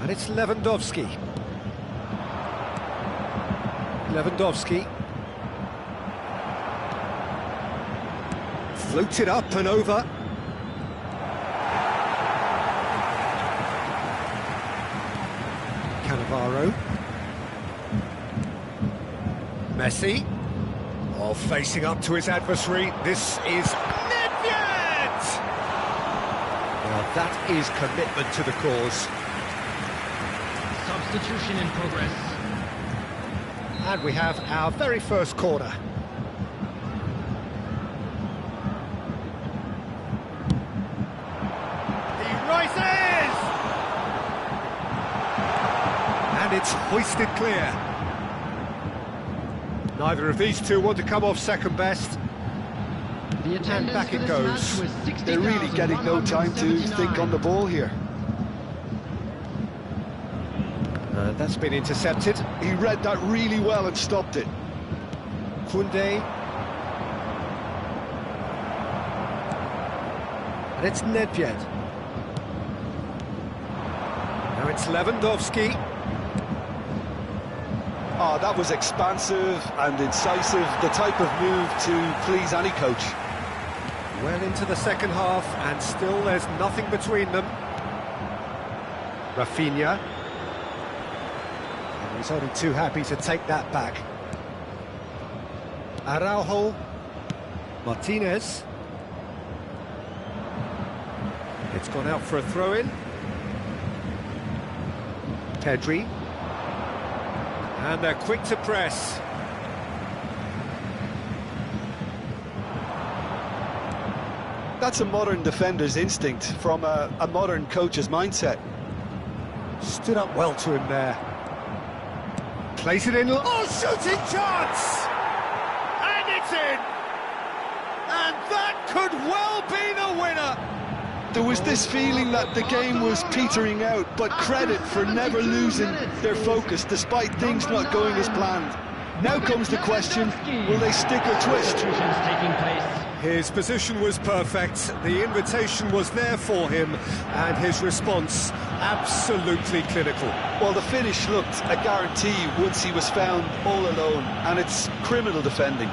And it's Lewandowski. Lewandowski. Floated up and over. Cannavaro. Messi. Oh, facing up to his adversary. This is Nedved! Well, that is commitment to the cause. Substitution in progress. And we have our very first corner. He rises! And it's hoisted clear. Neither of these two want to come off second best. And back it goes. They're really getting no time to think on the ball here. That's been intercepted. He read that really well and stopped it. Koundé. And it's Nedved. Now it's Lewandowski. Oh, that was expansive and incisive, the type of move to please any coach. Well into the second half, and still there's nothing between them. Rafinha. And he's only too happy to take that back. Araujo. Martinez. It's gone out for a throw-in. Pedri. And they're quick to press. That's a modern defender's instinct from a modern coach's mindset. Stood up well to him there. Plays it in. Oh, shooting chance! And it's in! And that could well be the winner! There was this feeling that the game was petering out, but credit for never losing their focus despite things not going as planned. Now comes the question, will they stick or twist? His position was perfect, the invitation was there for him, and his response absolutely clinical. Well, the finish looked a guarantee once he was found all alone, and it's criminal defending.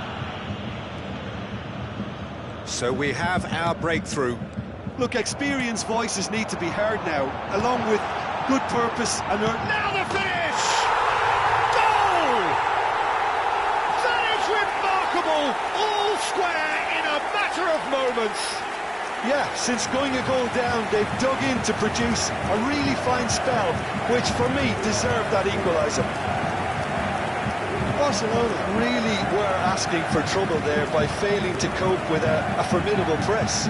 So we have our breakthrough. Look, experienced voices need to be heard now, along with good purpose and... Now the finish! Goal! That is remarkable! All square in a matter of moments. Yeah, since going a goal down, they've dug in to produce a really fine spell, which for me deserved that equaliser. Barcelona really were asking for trouble there by failing to cope with a formidable press.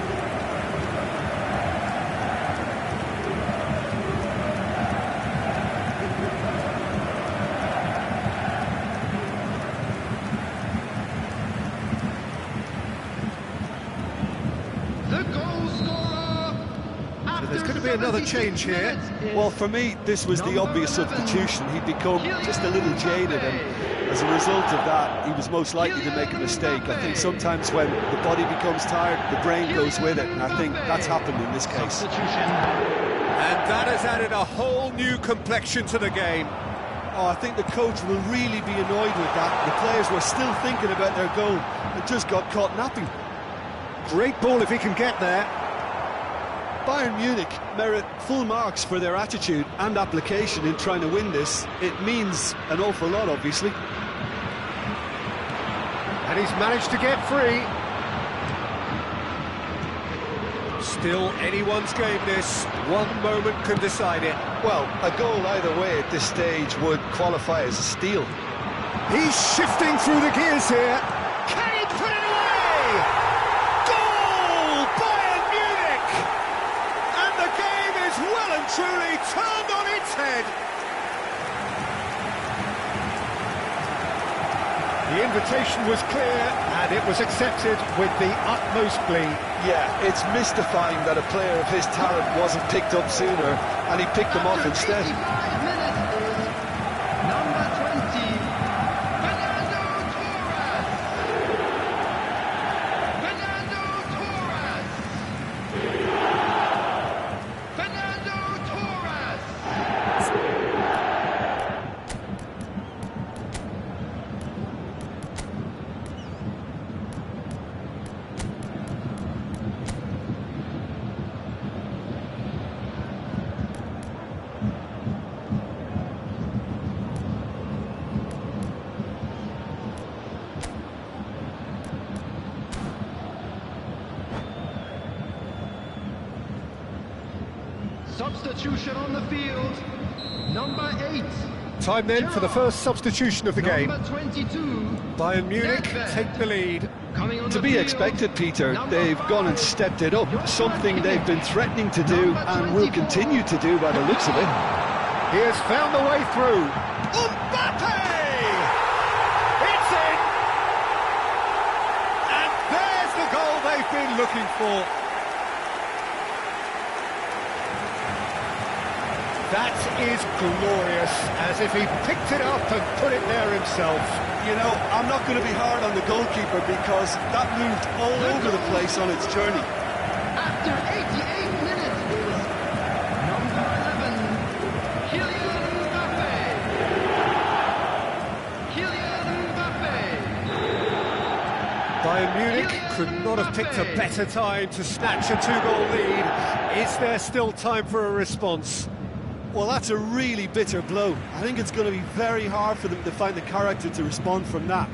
Another change here. Well, for me, this was the obvious substitution. He'd become just a little jaded, and as a result of that, he was most likely to make a mistake. I think sometimes when the body becomes tired, the brain goes with it, and I think that's happened in this case. And that has added a whole new complexion to the game. Oh, I think the coach will really be annoyed with that. The players were still thinking about their goal and just got caught napping. Great ball if he can get there. Bayern Munich merit full marks for their attitude and application in trying to win this. It means an awful lot, obviously. And he's managed to get free. Still anyone's game this. One moment can decide it. Well, a goal either way at this stage would qualify as a steal. He's shifting through the gears here. Can he put it away? Goal! Bayern Munich! And the game is well and truly turned on its head. The invitation was clear and it was accepted with the utmost glee. Yeah, it's mystifying that a player of his talent wasn't picked up sooner, and he picked them off instead. Substitution on the field, number 8. Time then for the first substitution of the game. Number 22. Bayern Munich take the lead. To be expected, Peter. They've gone and stepped it up, something they've been threatening to do and will continue to do by the looks of it. He has found the way through. Mbappe! It's in! And there's the goal they've been looking for. That is glorious, as if he picked it up and put it there himself. You know, I'm not going to be hard on the goalkeeper because that moved all over the place on its journey. after 88 minutes is number 11, Kylian Mbappe. Kylian Mbappe. Bayern Munich could not have picked a better time to snatch a two-goal lead. Is there still time for a response? Well, that's a really bitter blow. I think it's going to be very hard for them to find the character to respond from that.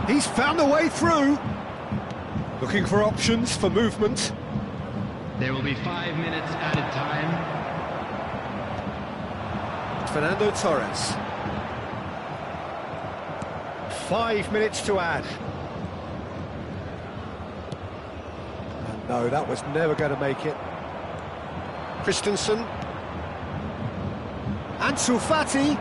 He's found a way through. Looking for options for movement. There will be 5 minutes added time. Fernando Torres. 5 minutes to add. And no, that was never going to make it. Christensen. Ansu Fati.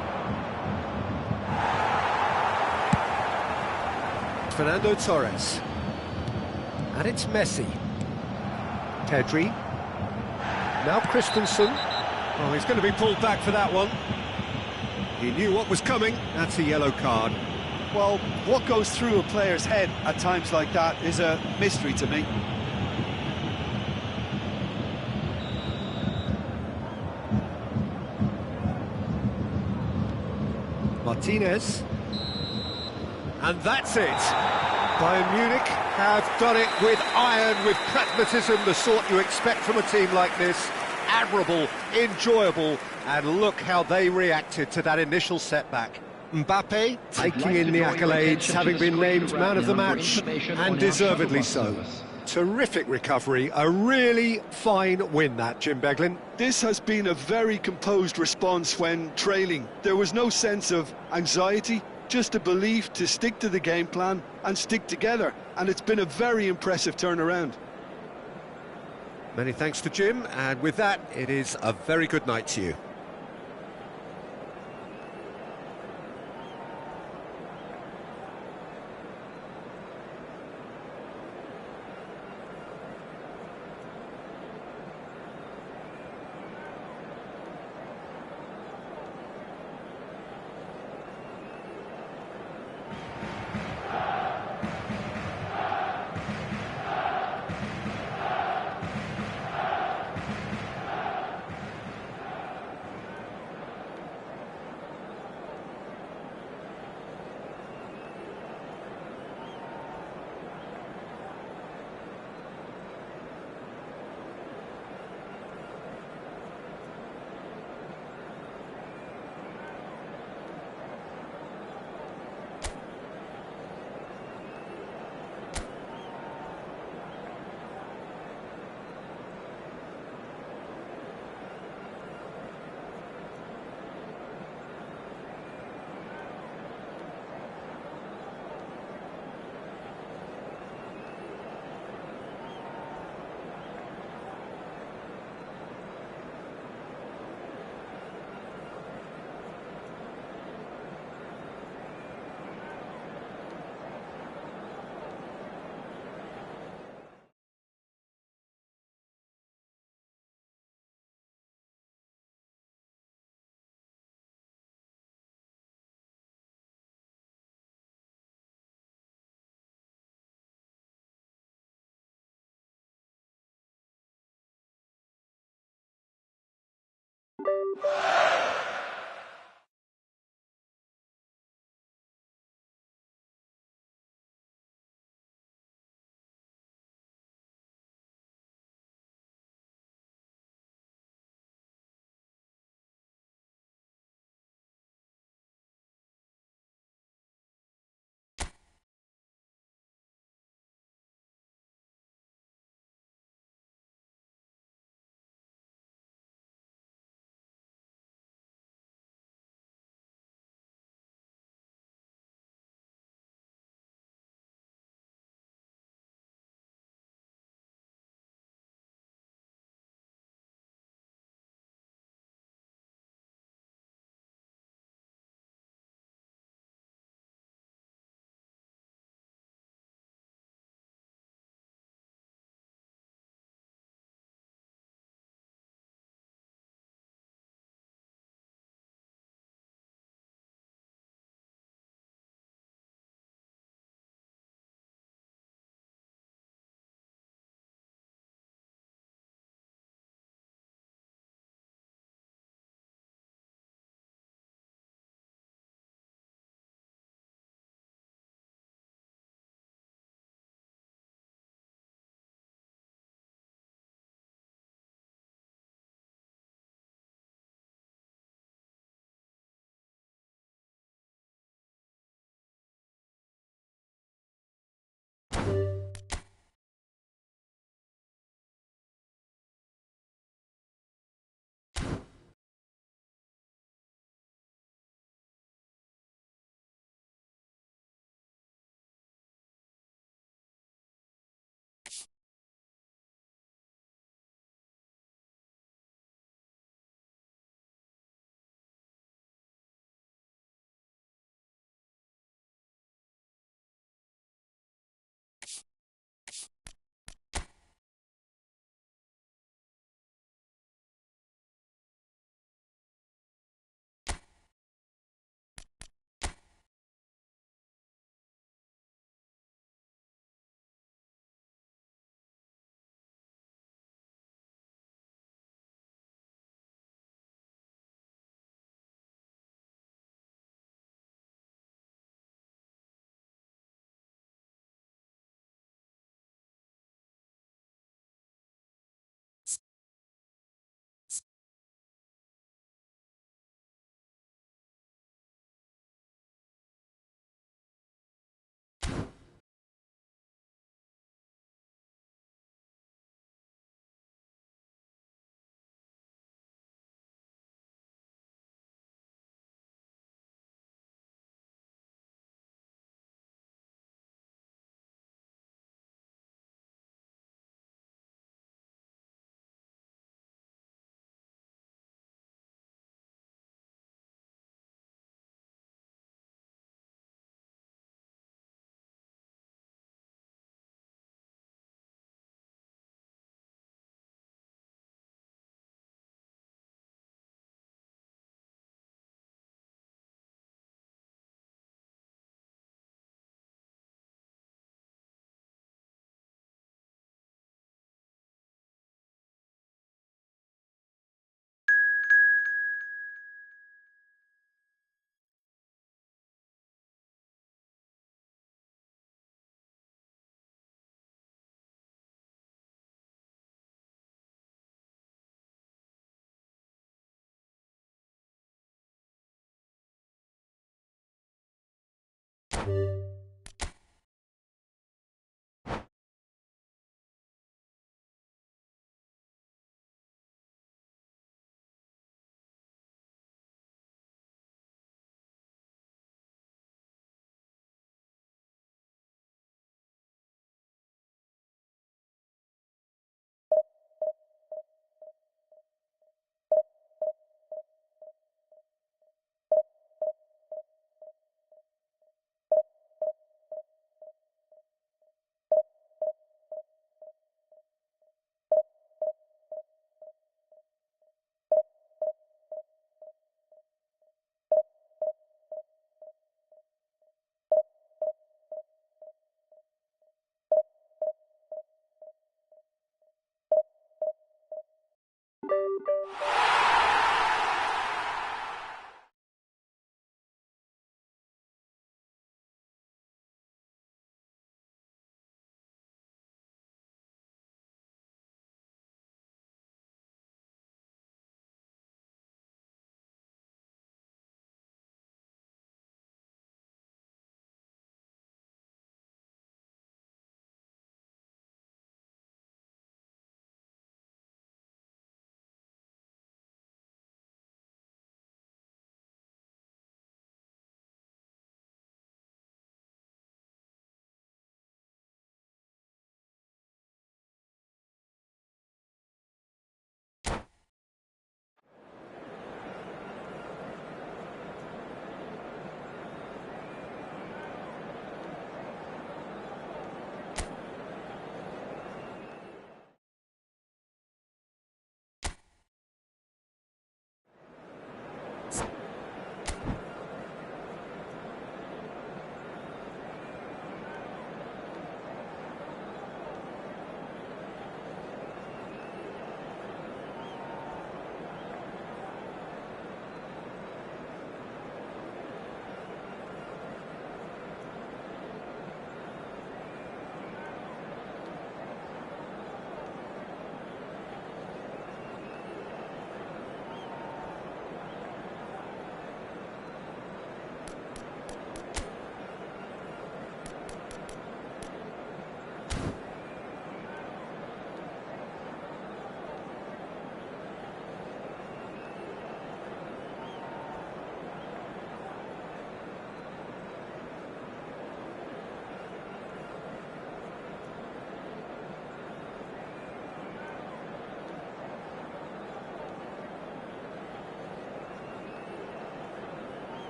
Fernando Torres. And it's Messi. Pedri. Now Christensen. Oh, he's going to be pulled back for that one. He knew what was coming. That's a yellow card. Well, what goes through a player's head at times like that is a mystery to me. Martinez. And that's it. Bayern Munich have done it with iron, with pragmatism, the sort you expect from a team like this. Admirable, enjoyable, and look how they reacted to that initial setback. Mbappe taking in the accolades, having been named man of the match, and deservedly so. Terrific recovery, a really fine win that, Jim Beglin. This has been a very composed response when trailing. There was no sense of anxiety, just a belief to stick to the game plan and stick together, and it's been a very impressive turnaround. Many thanks to Jim, and with that, it is a very good night to you.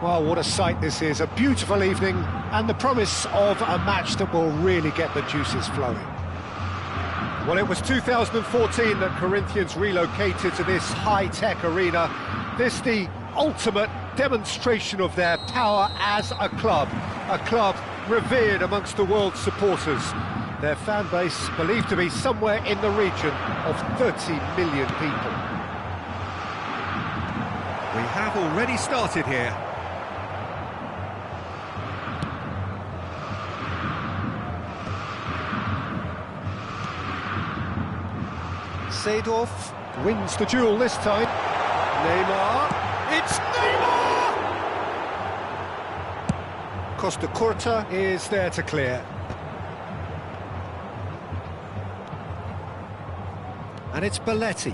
Well, what a sight this is, a beautiful evening and the promise of a match that will really get the juices flowing. Well, it was 2014 that Corinthians relocated to this high-tech arena. This the ultimate demonstration of their power as a club revered amongst the world's supporters. Their fan base believed to be somewhere in the region of 30 million people. We have already started here. Seedorf wins the duel this time. Neymar. It's Neymar! Costa Curta is there to clear. And it's Belletti.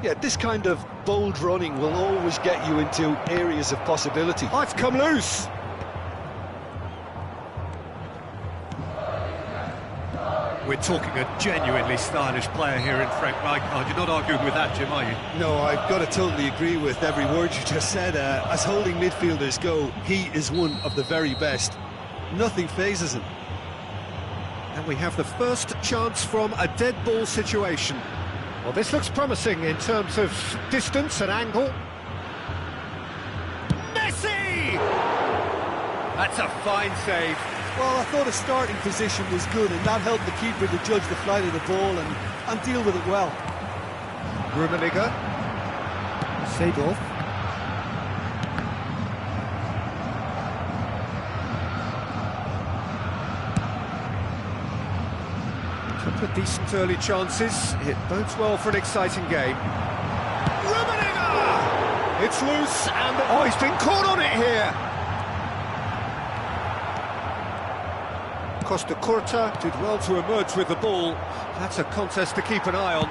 Yeah, this kind of bold running will always get you into areas of possibility. Oh, it's come loose. We're talking a genuinely stylish player here in Frank Rijkaard. You're not arguing with that, Jim, are you? No, I've got to totally agree with every word you just said. As holding midfielders go, he is one of the very best. Nothing phases him. And we have the first chance from a dead ball situation. Well, this looks promising in terms of distance and angle. Messi! That's a fine save. Well, I thought his starting position was good, and that helped the keeper to judge the flight of the ball and deal with it well. Rummenigge. Seedorf. Couple of decent early chances. It bodes well for an exciting game. Rummenigge! It's loose, and oh, he's been caught on it here. Costa Curta did well to emerge with the ball. That's a contest to keep an eye on.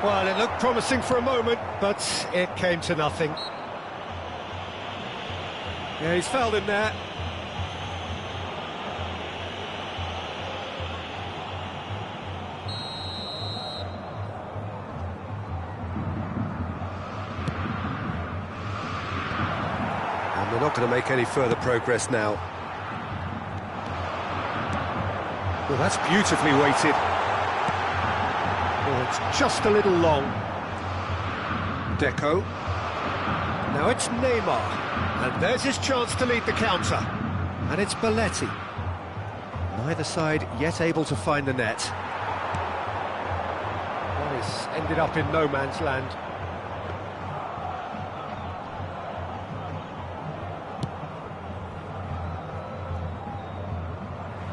Well, it looked promising for a moment, but it came to nothing. Yeah, he's fouled him there. They're not going to make any further progress now. Well, that's beautifully weighted. Oh, it's just a little long. Deco. Now it's Neymar. And there's his chance to lead the counter. And it's Belletti. Neither side yet able to find the net. Well, he's ended up in no man's land.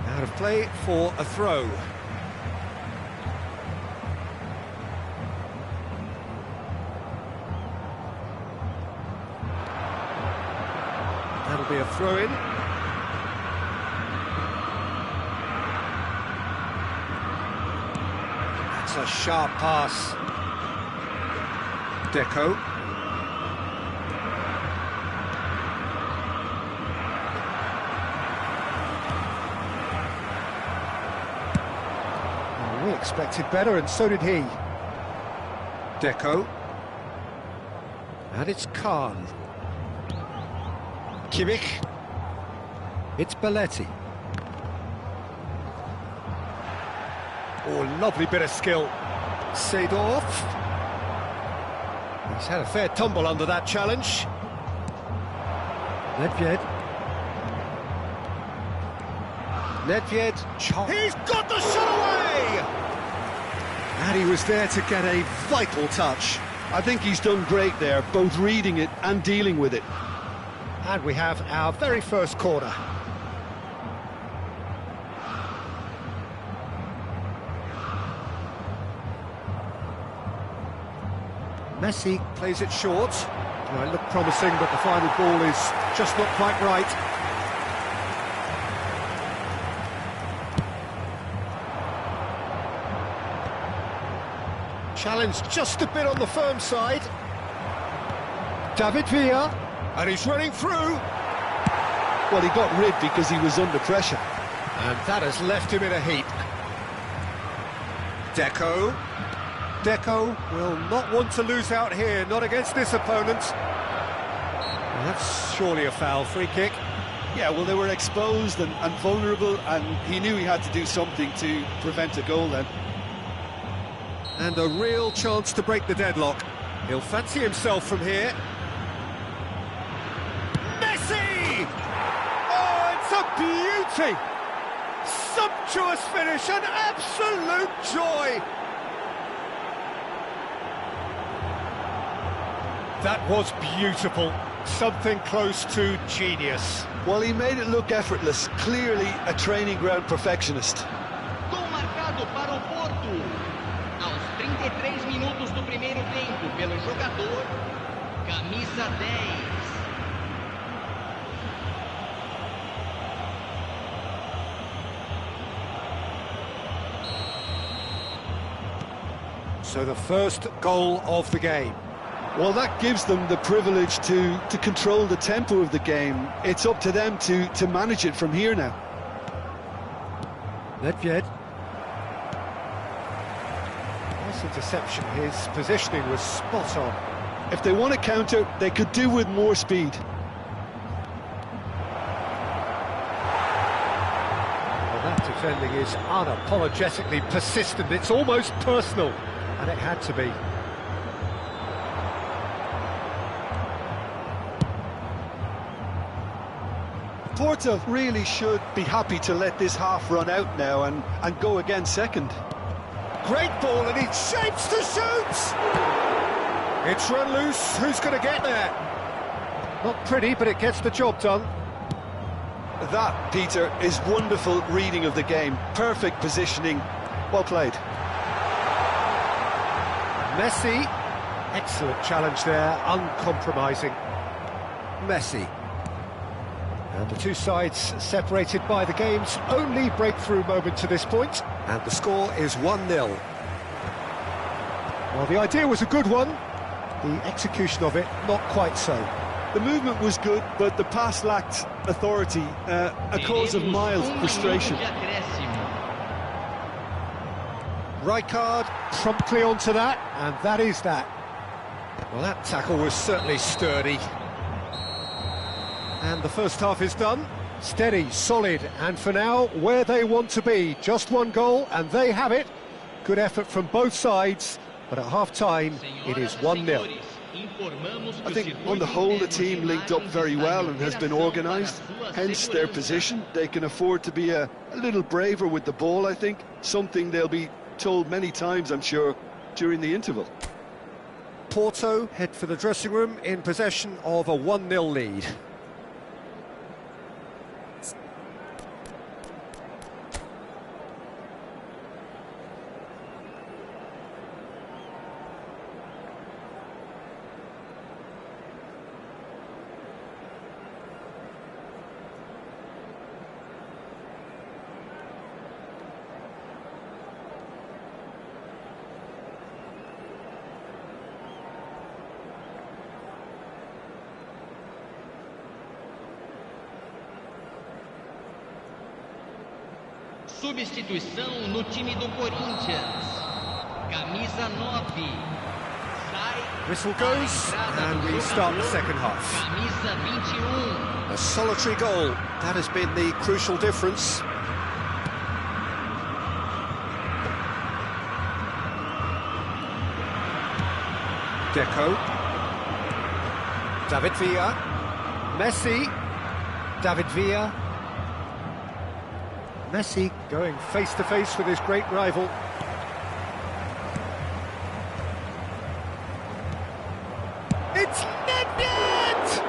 Out of play for a throw. That'll be a throw-in. That's a sharp pass. Deco. We expected better, and so did he. Deco. And it's Khan. Kimmich. It's Belletti. Oh, lovely bit of skill. Seedorf. He's had a fair tumble under that challenge. Nedved. Nedved. He's got the shot away! And he was there to get a vital touch. I think he's done great there, both reading it and dealing with it. And we have our very first corner. Messi plays it short. Well, it looked promising, but the final ball is just not quite right. Challenge just a bit on the firm side. David Villa, and he's running through. Well, he got rid because he was under pressure. And that has left him in a heap. Deco. Deco will not want to lose out here, not against this opponent. Well, that's surely a foul. Free kick. Yeah, well, they were exposed and vulnerable, and he knew he had to do something to prevent a goal then. And a real chance to break the deadlock. He'll fancy himself from here. Messi! Oh, it's a beauty! Sumptuous finish, an absolute joy! That was beautiful. Something close to genius. Well, he made it look effortless. Clearly a training ground perfectionist. Goal 10 minutos do primeiro tempo pelo jogador, camisa 10. So the first goal of the game. Well, that gives them the privilege to control the tempo of the game. It's up to them to manage it from here now. Nedved. Nice interception. His positioning was spot on. If they want to counter, they could do with more speed. Well, that defending is unapologetically persistent. It's almost personal, and it had to be. Porto really should be happy to let this half run out now and go again second. Great ball, and he shapes to shoot! It's run loose. Who's going to get there? Not pretty, but it gets the job done. That, Peter, is wonderful reading of the game. Perfect positioning. Well played. Messi. Excellent challenge there, uncompromising. Messi. And the two sides separated by the game's only breakthrough moment to this point. And the score is 1-0. Well, the idea was a good one. The execution of it, not quite so. The movement was good, but the pass lacked authority, a cause of mild frustration. Rijkaard promptly onto that, and that is that. Well, that tackle was certainly sturdy. And the first half is done. Steady, solid, and for now, where they want to be. Just one goal, and they have it. Good effort from both sides, but at half-time, it is 1-0. I think, on the whole, the team linked up very well and has been organised. Hence their position. They can afford to be a little braver with the ball, I think. Something they'll be told many times, I'm sure, during the interval. Porto head for the dressing room in possession of a 1-0 lead. Substituição no time do Corinthians. Camisa 9. Whistle goes, and we start the second half. Camisa 21. A solitary goal, that has been the crucial difference. Deco. David Villa. Messi. David Villa. Messi going face-to-face with his great rival. It's Nedved!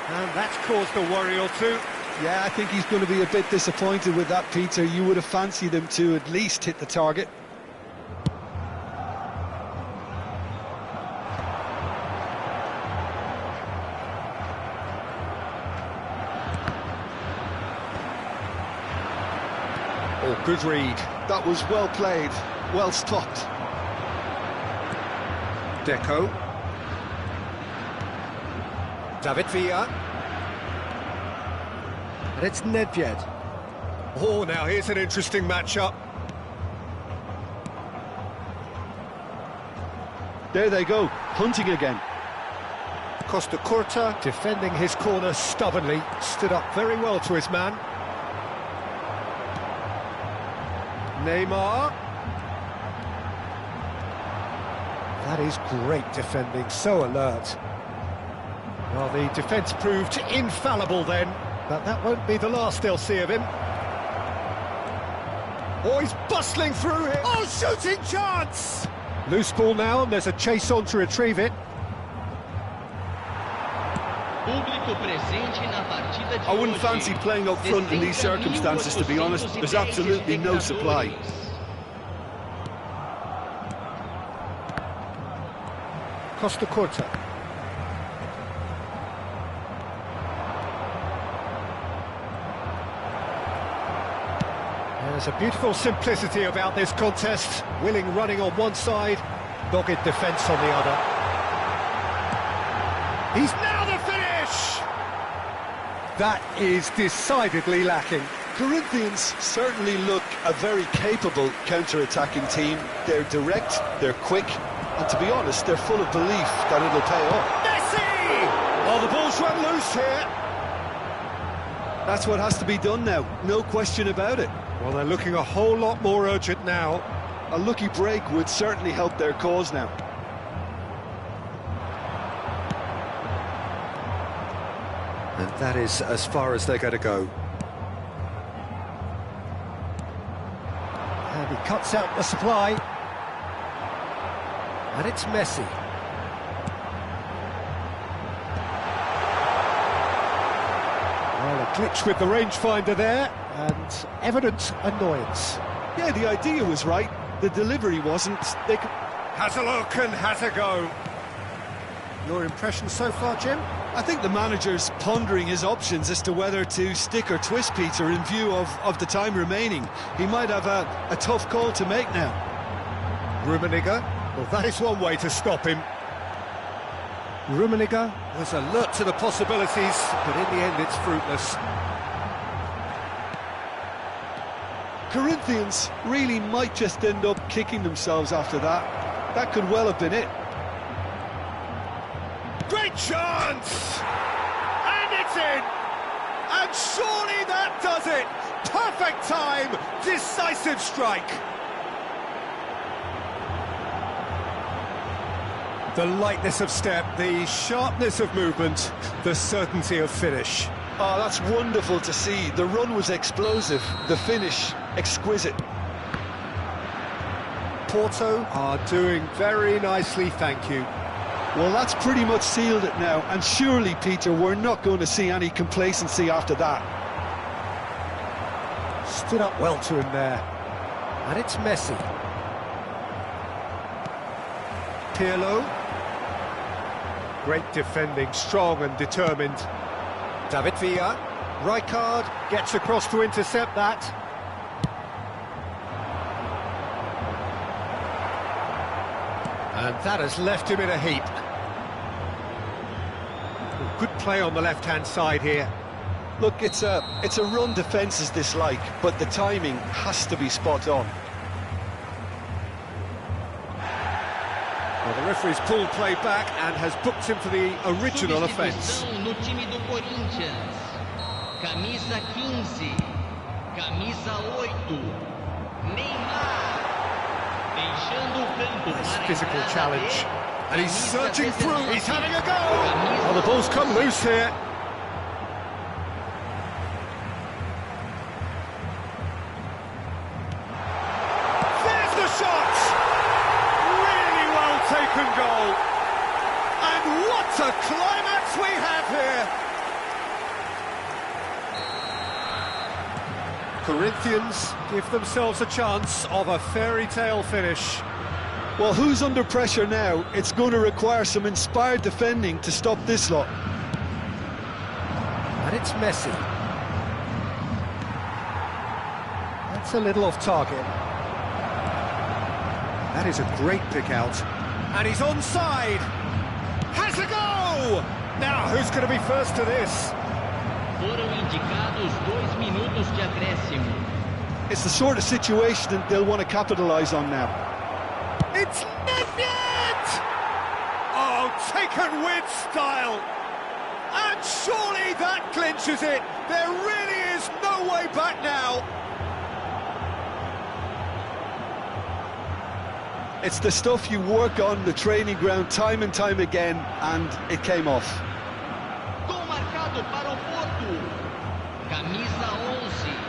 And that's caused a worry or two. Yeah, I think he's going to be a bit disappointed with that, Peter. You would have fancied him to at least hit the target. Oh, good read. That was well played, well stopped. Deco. David Villa. And it's Nedved. Oh, now here's an interesting matchup. There they go, hunting again. Costa Curta defending his corner stubbornly, stood up very well to his man. Neymar. That is great defending, so alert. Well, the defence proved infallible then, but that won't be the last they'll see of him. Oh, he's bustling through here. Oh, shooting chance! Loose ball now, and there's a chase on to retrieve it. I wouldn't fancy playing up front in these circumstances, to be honest. There's absolutely no supply. Costa Curta. There's a beautiful simplicity about this contest. Willing running on one side, dogged defence on the other. He's now the finish! That is decidedly lacking. Corinthians certainly look a very capable counter-attacking team. They're direct, they're quick, and to be honest, they're full of belief that it'll pay off. Messi! Oh, the ball's run loose here. That's what has to be done now, no question about it. Well, they're looking a whole lot more urgent now. A lucky break would certainly help their cause now. And that is as far as they're going to go. And he cuts out the supply. And it's Messi. Well, a glitch with the rangefinder there, and evident annoyance. Yeah, the idea was right, the delivery wasn't. They could... Has a look and has a go. Your impression so far, Jim? I think the manager's pondering his options as to whether to stick or twist Peter in view of the time remaining. He might have a tough call to make now. Rummenigge, well, that is one way to stop him. Rummenigge was alert to the possibilities, but in the end it's fruitless. Corinthians really might just end up kicking themselves after that. That could well have been it. Great chance! And it's in! And surely that does it! Perfect time! Decisive strike! The lightness of step, the sharpness of movement, the certainty of finish. Oh, that's wonderful to see. The run was explosive, the finish exquisite. Porto are doing very nicely, thank you. Well, that's pretty much sealed it now, and surely, Peter, we're not going to see any complacency after that. Stood up well to him there. And it's Messi. Pirlo. Great defending, strong and determined. David Villa. Rijkaard gets across to intercept that. And that has left him in a heap. Good play on the left-hand side here. Look, it's a run defence's dislike, but the timing has to be spot on. Well, the referee's pulled play back and has booked him for the original offence. No time do Corinthians. Camisa 15, camisa 8, Neymar. Nice physical challenge. And he's surging through, he's having a go! Oh, the ball's come loose here. There's the shot! Really well taken goal. And what a climax we have here! Corinthians give themselves a chance of a fairy tale finish. Well, who's under pressure now? It's going to require some inspired defending to stop this lot. And it's Messi. That's a little off target. That is a great pick out. And he's onside! Has a go! Now, who's going to be first to this? Foram indicados 2 minutos de acréscimo. It's the sort of situation that they'll want to capitalise on now. It's Nedved! Oh, taken with style! And surely that clinches it! There really is no way back now! It's the stuff you work on the training ground time and time again, and it came off. Gol marcado para o Porto. Camisa 11.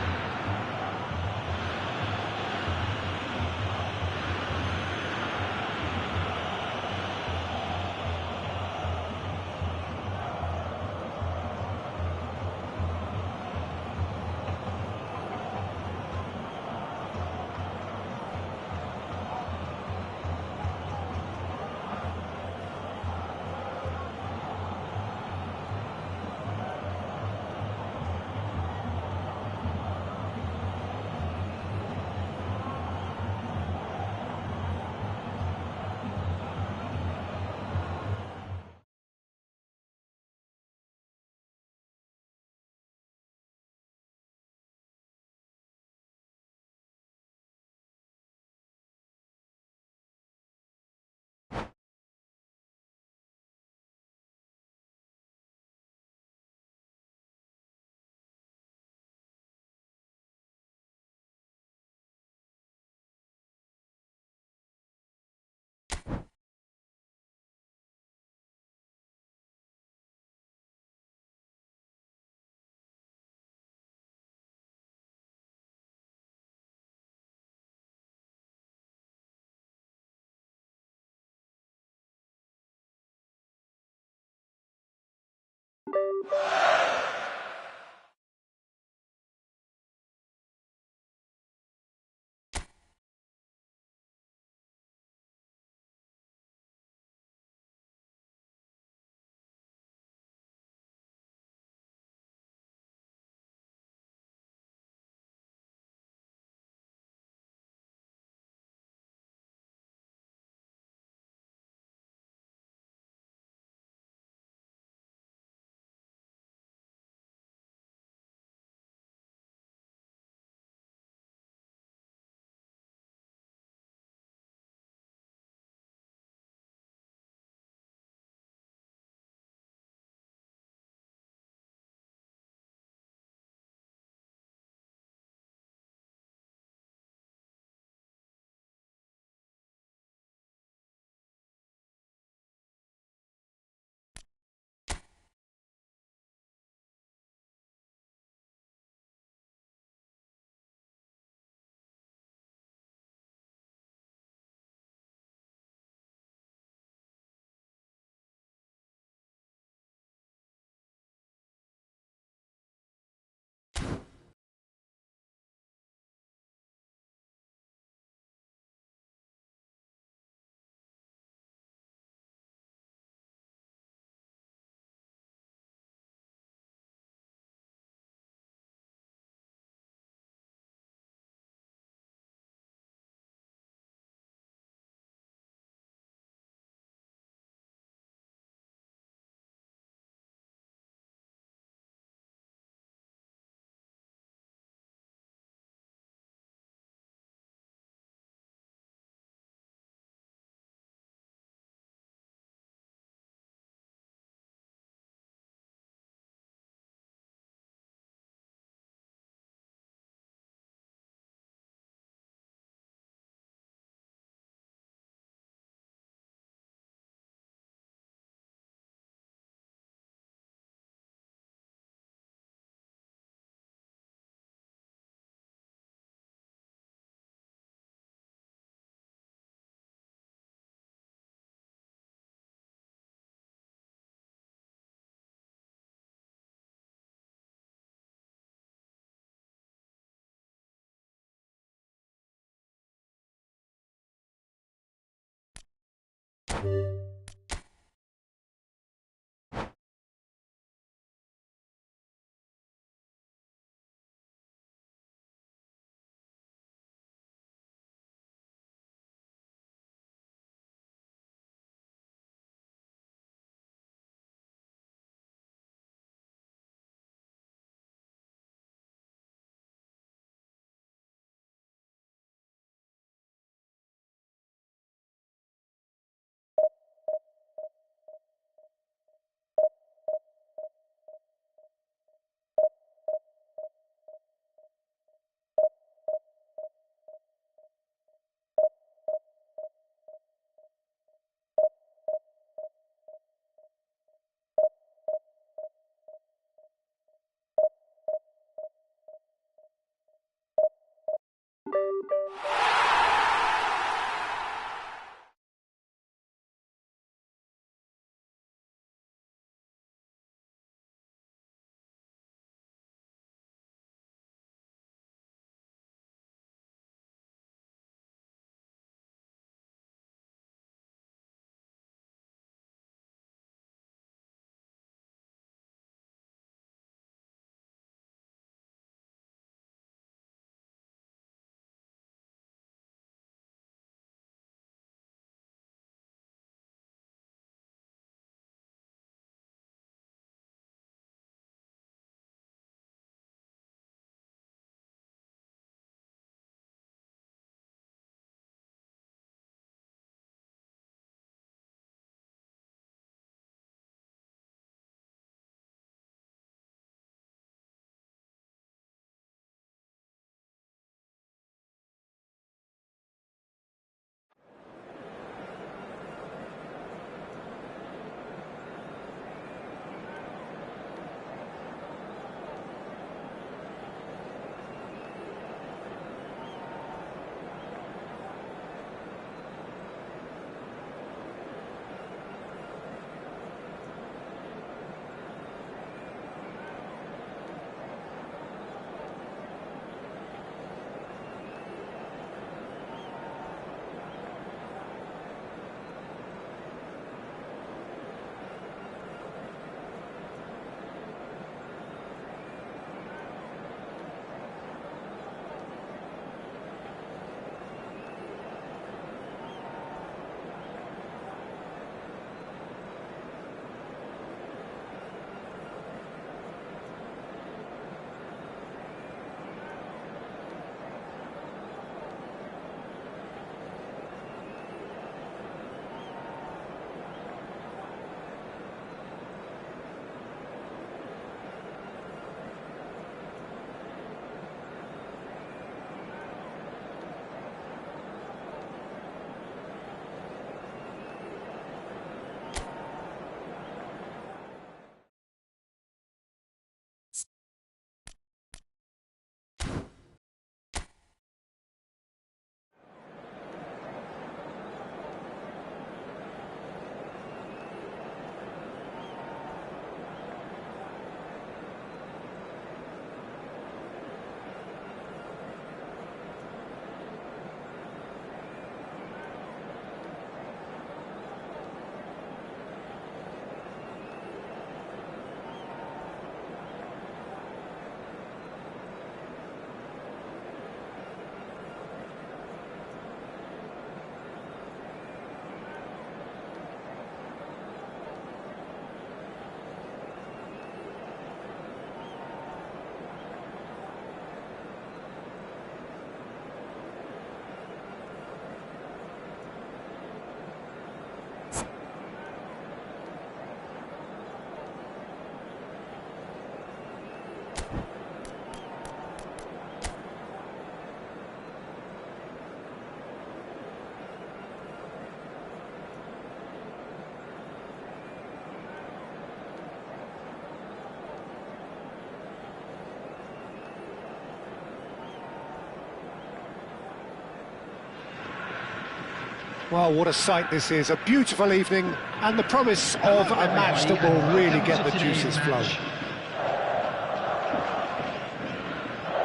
Well, what a sight this is, a beautiful evening, and the promise of a match that will really get the juices flowing.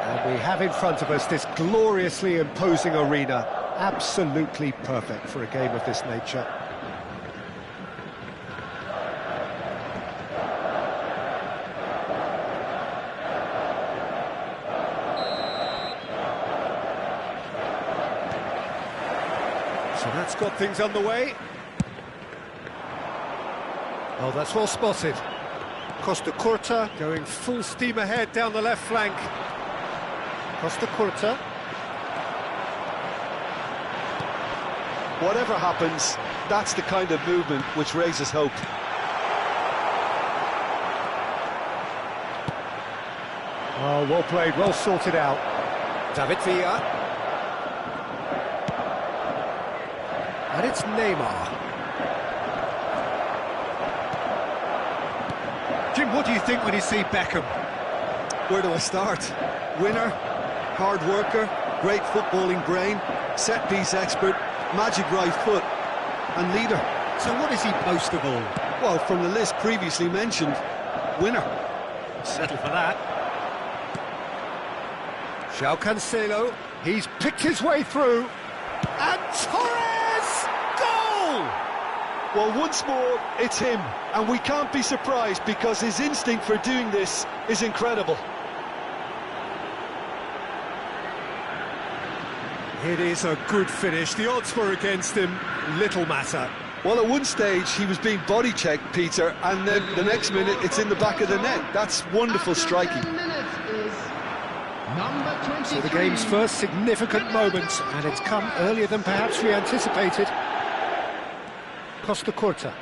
And we have in front of us this gloriously imposing arena, absolutely perfect for a game of this nature. So that's got things underway. Oh, that's well spotted. Costa Curta Going full steam ahead down the left flank. Costa Curta. Whatever happens, that's the kind of movement which raises hope. Oh, well played, well sorted out. David Villa. And it's Neymar. Jim, what do you think when you see Beckham? Where do I start? Winner, hard worker, great footballing brain, set-piece expert, magic right foot, and leader. So what is he most of all? Well, from the list previously mentioned, winner. Settle for that. João Cancelo. He's picked his way through. And Torres! Goal! Well, once more, it's him, and we can't be surprised because his instinct for doing this is incredible. It is a good finish. The odds were against him. Little matter. Well, at one stage, he was being body-checked, Peter, and then the next minute, it's in the back of the net. That's wonderful striking. So the game's first significant moment, and it's come earlier than perhaps we anticipated. Costa Curta.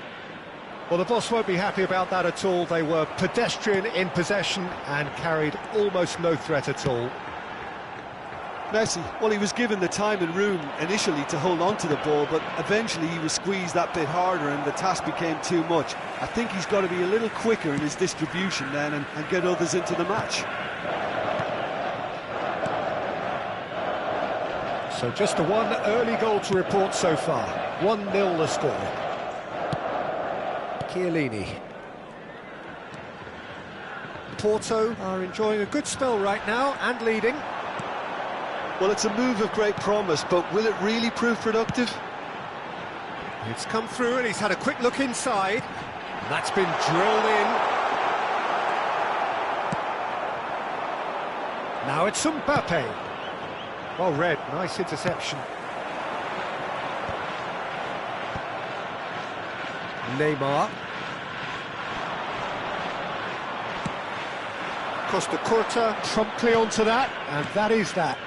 Well, the boss won't be happy about that at all. They were pedestrian in possession and carried almost no threat at all. Messi, well, he was given the time and room initially to hold on to the ball, but eventually he was squeezed that bit harder and the task became too much. I think he's got to be a little quicker in his distribution then and get others into the match. So just the one early goal to report so far. 1-0 the score. Chiellini. Porto are enjoying a good spell right now and leading. Well, it's a move of great promise, but will it really prove productive? It's come through and he's had a quick look inside. That's been drilled in. Now it's Mbappe. Well read, nice interception. Neymar. Costa Curta promptly onto that, and that is that.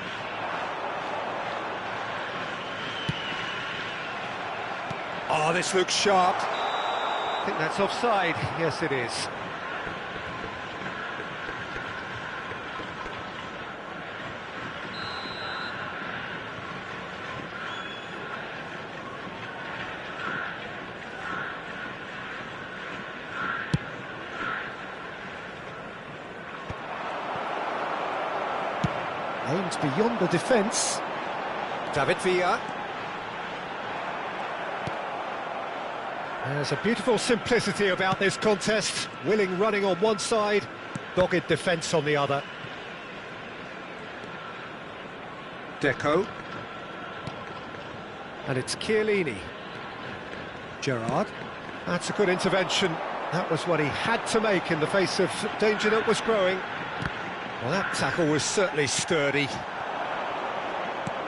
Oh, this looks sharp. I think that's offside. Yes, it is. Aimed beyond the defence. David Villa. There's a beautiful simplicity about this contest. Willing running on one side, dogged defence on the other. Deco. And it's Chiellini. Gerrard. That's a good intervention. That was what he had to make in the face of danger that was growing. Well, that tackle was certainly sturdy.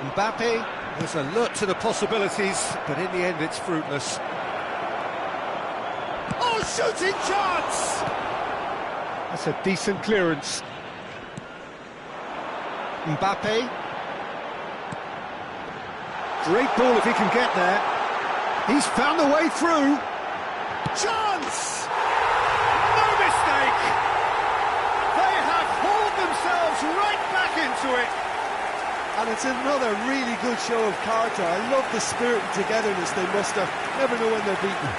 Mbappe. There's alert to the possibilities, but in the end it's fruitless. Oh, shooting chance! That's a decent clearance. Mbappe. Great ball if he can get there. He's found a way through. Chance! No mistake! They have hauled themselves right back into it. And it's another really good show of character. I love the spirit and togetherness they muster. Never know when they're beaten.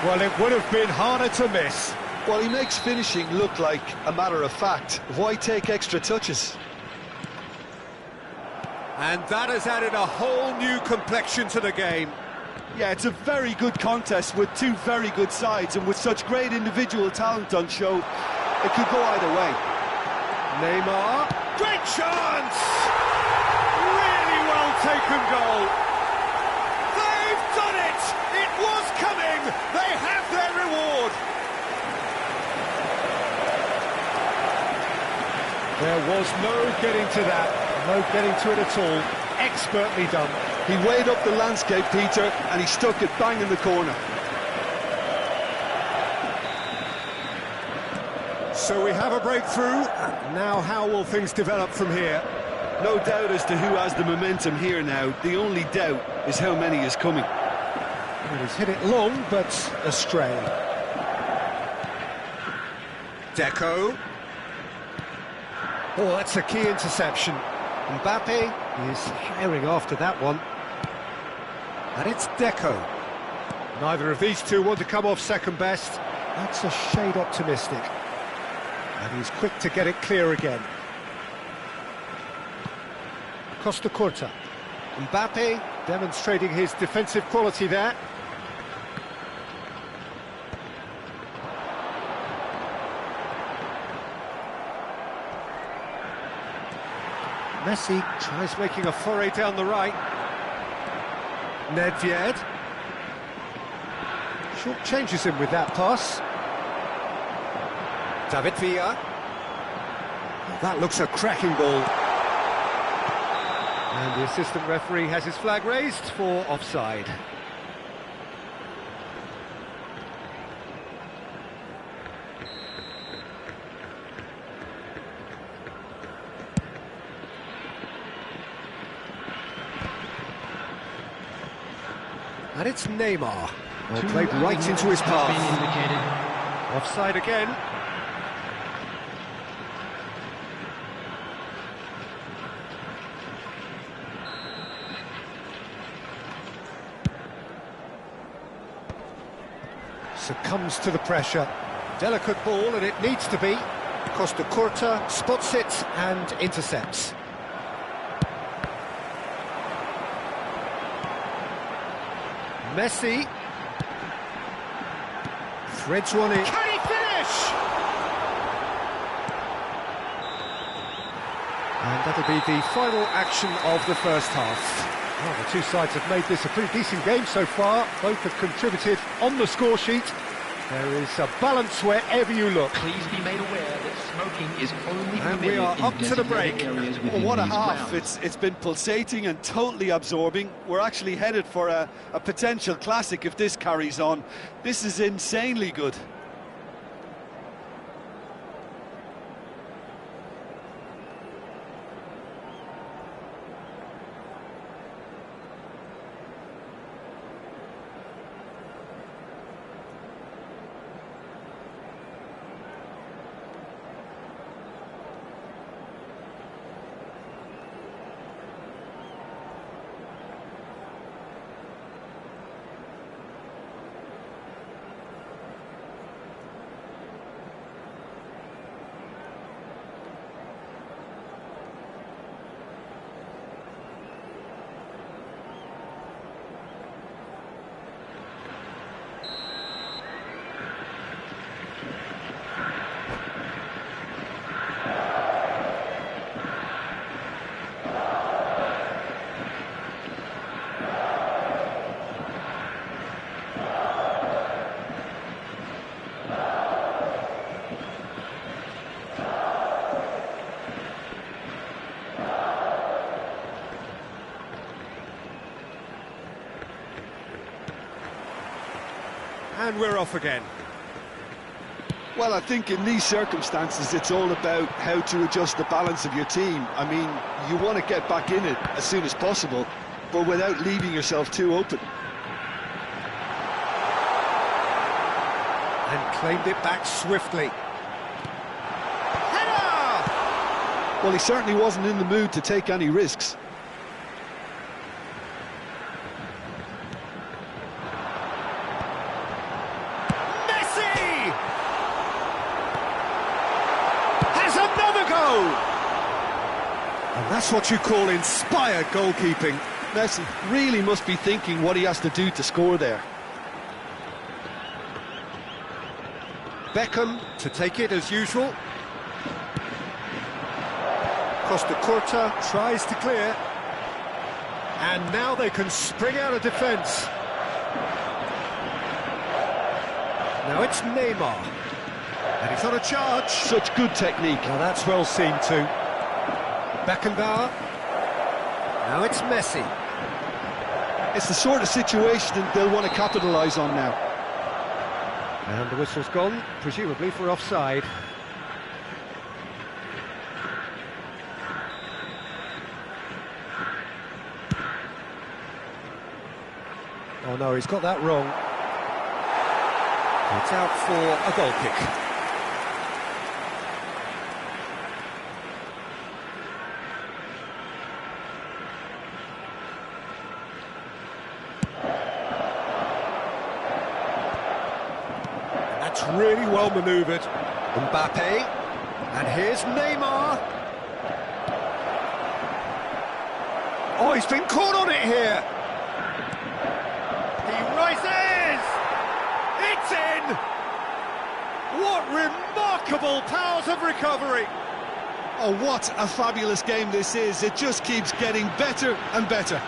Well, it would have been harder to miss. Well, he makes finishing look like a matter of fact. Why take extra touches? And that has added a whole new complexion to the game. Yeah, it's a very good contest with two very good sides, and with such great individual talent on show, it could go either way. Neymar, great chance! Really well taken goal. They've done it! It was coming! They have their reward! There was no getting to that, no getting to it at all. Expertly done. He weighed up the landscape, Peter, and he stuck it bang in the corner. So we have a breakthrough. Now how will things develop from here? No doubt as to who has the momentum here now. The only doubt is how many is coming. Well, he's hit it long, but astray. Deco. Oh, that's a key interception. Mbappe is herring after that one. And it's Deco. Neither of these two want to come off second best. That's a shade optimistic. And he's quick to get it clear again. Costa Curta. Mbappe demonstrating his defensive quality there. Messi tries making a foray down the right. Nedved. Short changes him with that pass. David Villa. That looks a cracking ball. And the assistant referee has his flag raised for offside. And it's Neymar. Well, played right into his path. Offside again. Succumbs to the pressure. Delicate ball, and it needs to be. Costa Curta spots it and intercepts. Messi threads one in. Can he finish? And that'll be the final action of the first half. Well, the two sides have made this a pretty decent game so far. Both have contributed on the score sheet. There is a balance wherever you look. Please be made aware that smoking is only And permitted we are up to the break. Well, what a half. It's been pulsating and totally absorbing. We're actually headed for a potential classic if this carries on. This is insanely good. And we're off again. Well, I think in these circumstances, it's all about how to adjust the balance of your team. I mean, you want to get back in it as soon as possible, but without leaving yourself too open. And claimed it back swiftly. Header! Well, he certainly wasn't in the mood to take any risks. And that's what you call inspired goalkeeping. Messi really must be thinking what he has to do to score there. Beckham to take it as usual. Costa Curta tries to clear. And now they can spring out of defence. Now it's Neymar. And he's on a charge. Such good technique. Now that's well seen too. Beckenbauer. Now it's Messi. It's the sort of situation they'll want to capitalise on now. And the whistle's gone, presumably for offside. Oh no, he's got that wrong. It's out for a goal kick. Really well manoeuvred. Mbappe, and here's Neymar. Oh, he's been caught on it here. He rises. It's in. What remarkable powers of recovery. Oh, what a fabulous game this is. It just keeps getting better and better.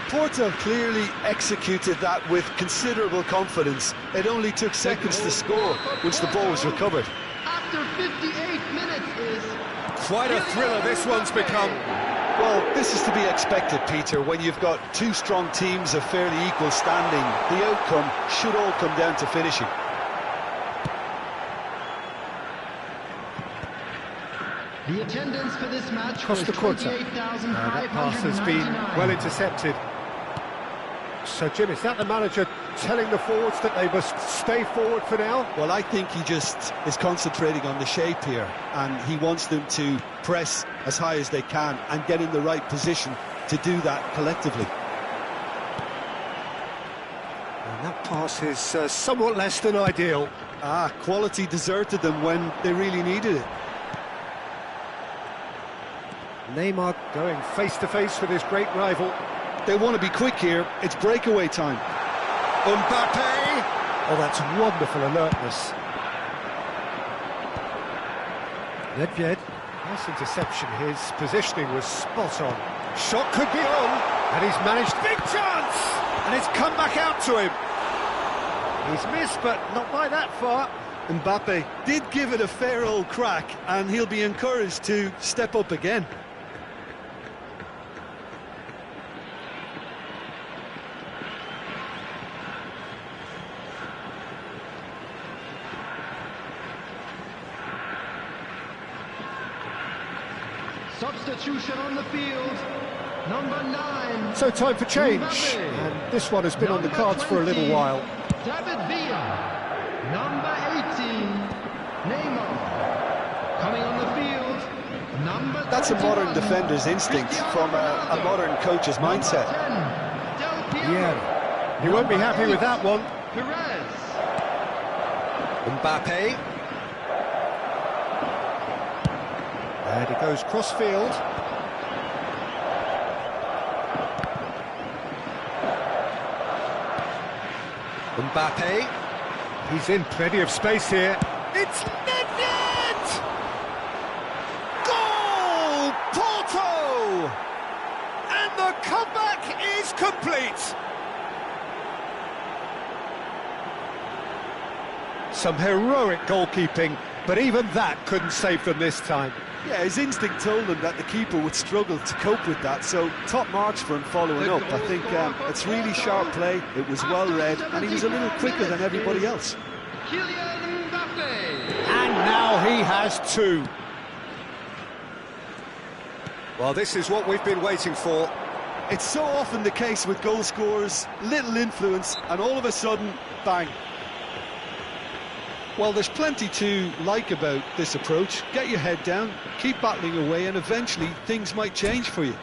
Porto clearly executed that with considerable confidence. It only took seconds to score once the ball was recovered. After 58 minutes is... Quite a thriller this one's become. Well, this is to be expected, Peter. When you've got two strong teams of fairly equal standing, the outcome should all come down to finishing. The attendance for this match Costa was Curta. That pass has been well intercepted. So, Jim, is that the manager telling the forwards that they must stay forward for now? Well, I think he just is concentrating on the shape here, and he wants them to press as high as they can and get in the right position to do that collectively. And that pass is somewhat less than ideal. Quality deserted them when they really needed it. Neymar going face-to-face with his great rival. They want to be quick here. It's breakaway time. Mbappe! Oh, that's wonderful alertness. Nedved, nice interception. His positioning was spot on. Shot could be on, and he's managed. Big chance! And it's come back out to him. He's missed, but not by that far. Mbappe did give it a fair old crack, and he'll be encouraged to step up again. Substitution on the field, number 9. So time for change, and this one has been on the cards for a little while. David Villa, number 18, Neymar. Coming on the field, number 21. That's a modern defender's instinct from a modern coach's mindset. Yeah, you won't be happy with that one. Perez. Mbappe. And he goes cross-field. Mbappe. He's in plenty of space here. It's Nedved! Goal! Porto! And the comeback is complete. Some heroic goalkeeping, but even that couldn't save them this time. Yeah, his instinct told him that the keeper would struggle to cope with that, so top marks for him following up. I think it's really sharp play, it was well read, and he was a little quicker than everybody else. Kylian Mbappe. And now he has two. Well, this is what we've been waiting for. It's so often the case with goal scorers, little influence, and all of a sudden, bang. Well, there's plenty to like about this approach. Get your head down, keep battling away, and eventually things might change for you.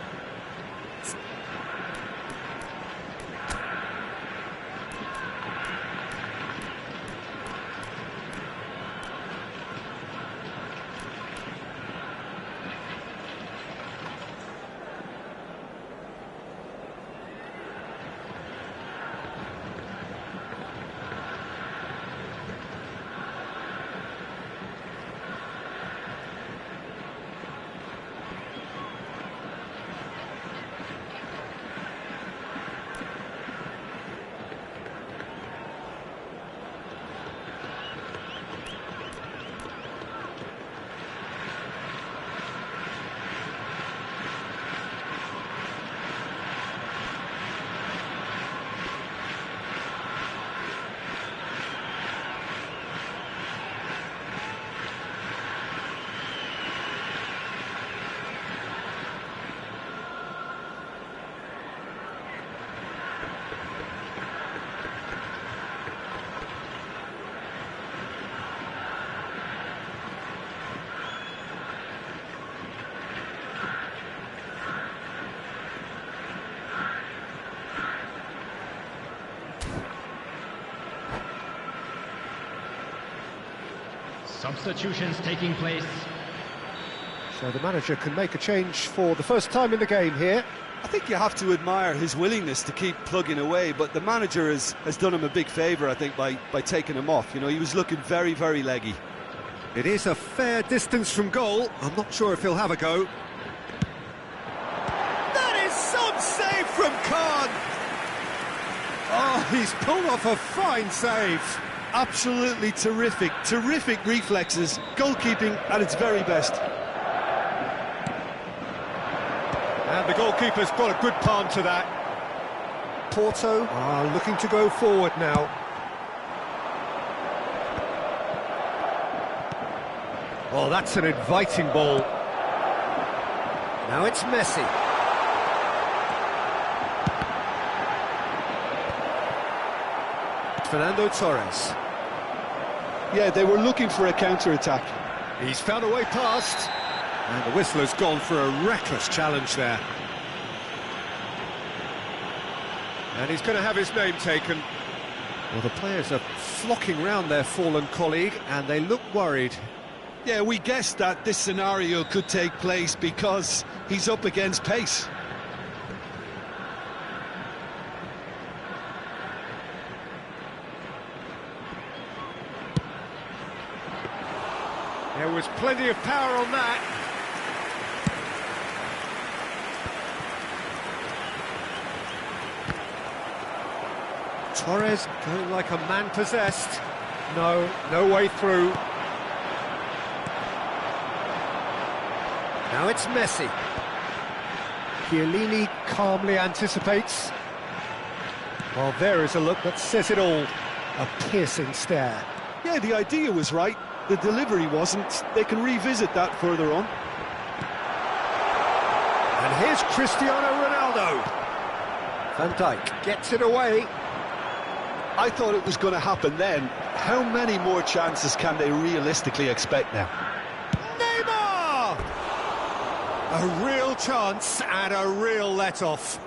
Substitutions taking place. So the manager can make a change for the first time in the game here. I think you have to admire his willingness to keep plugging away, but the manager has done him a big favour, I think, by taking him off. You know, he was looking very, very leggy. It is a fair distance from goal. I'm not sure if he'll have a go. That is some save from Khan! Oh, he's pulled off a fine save. Absolutely terrific reflexes, goalkeeping at its very best. And the goalkeeper's got a good palm to that. Porto are looking to go forward now. Oh, that's an inviting ball. Now it's Messi. Fernando Torres. Yeah, they were looking for a counter-attack. He's found a way past. And the whistler's gone for a reckless challenge there. And he's going to have his name taken. Well, the players are flocking round their fallen colleague, and they look worried. Yeah, we guessed that this scenario could take place because he's up against pace. There was plenty of power on that. Torres going like a man possessed. No way through. Now it's Messi. Chiellini calmly anticipates. Well, there is a look that says it all. A piercing stare. Yeah, the idea was right. The delivery wasn't. They can revisit that further on. And here's Cristiano Ronaldo. Van Dijk gets it away. I thought it was going to happen then. How many more chances can they realistically expect now? Neymar! A real chance and a real let-off.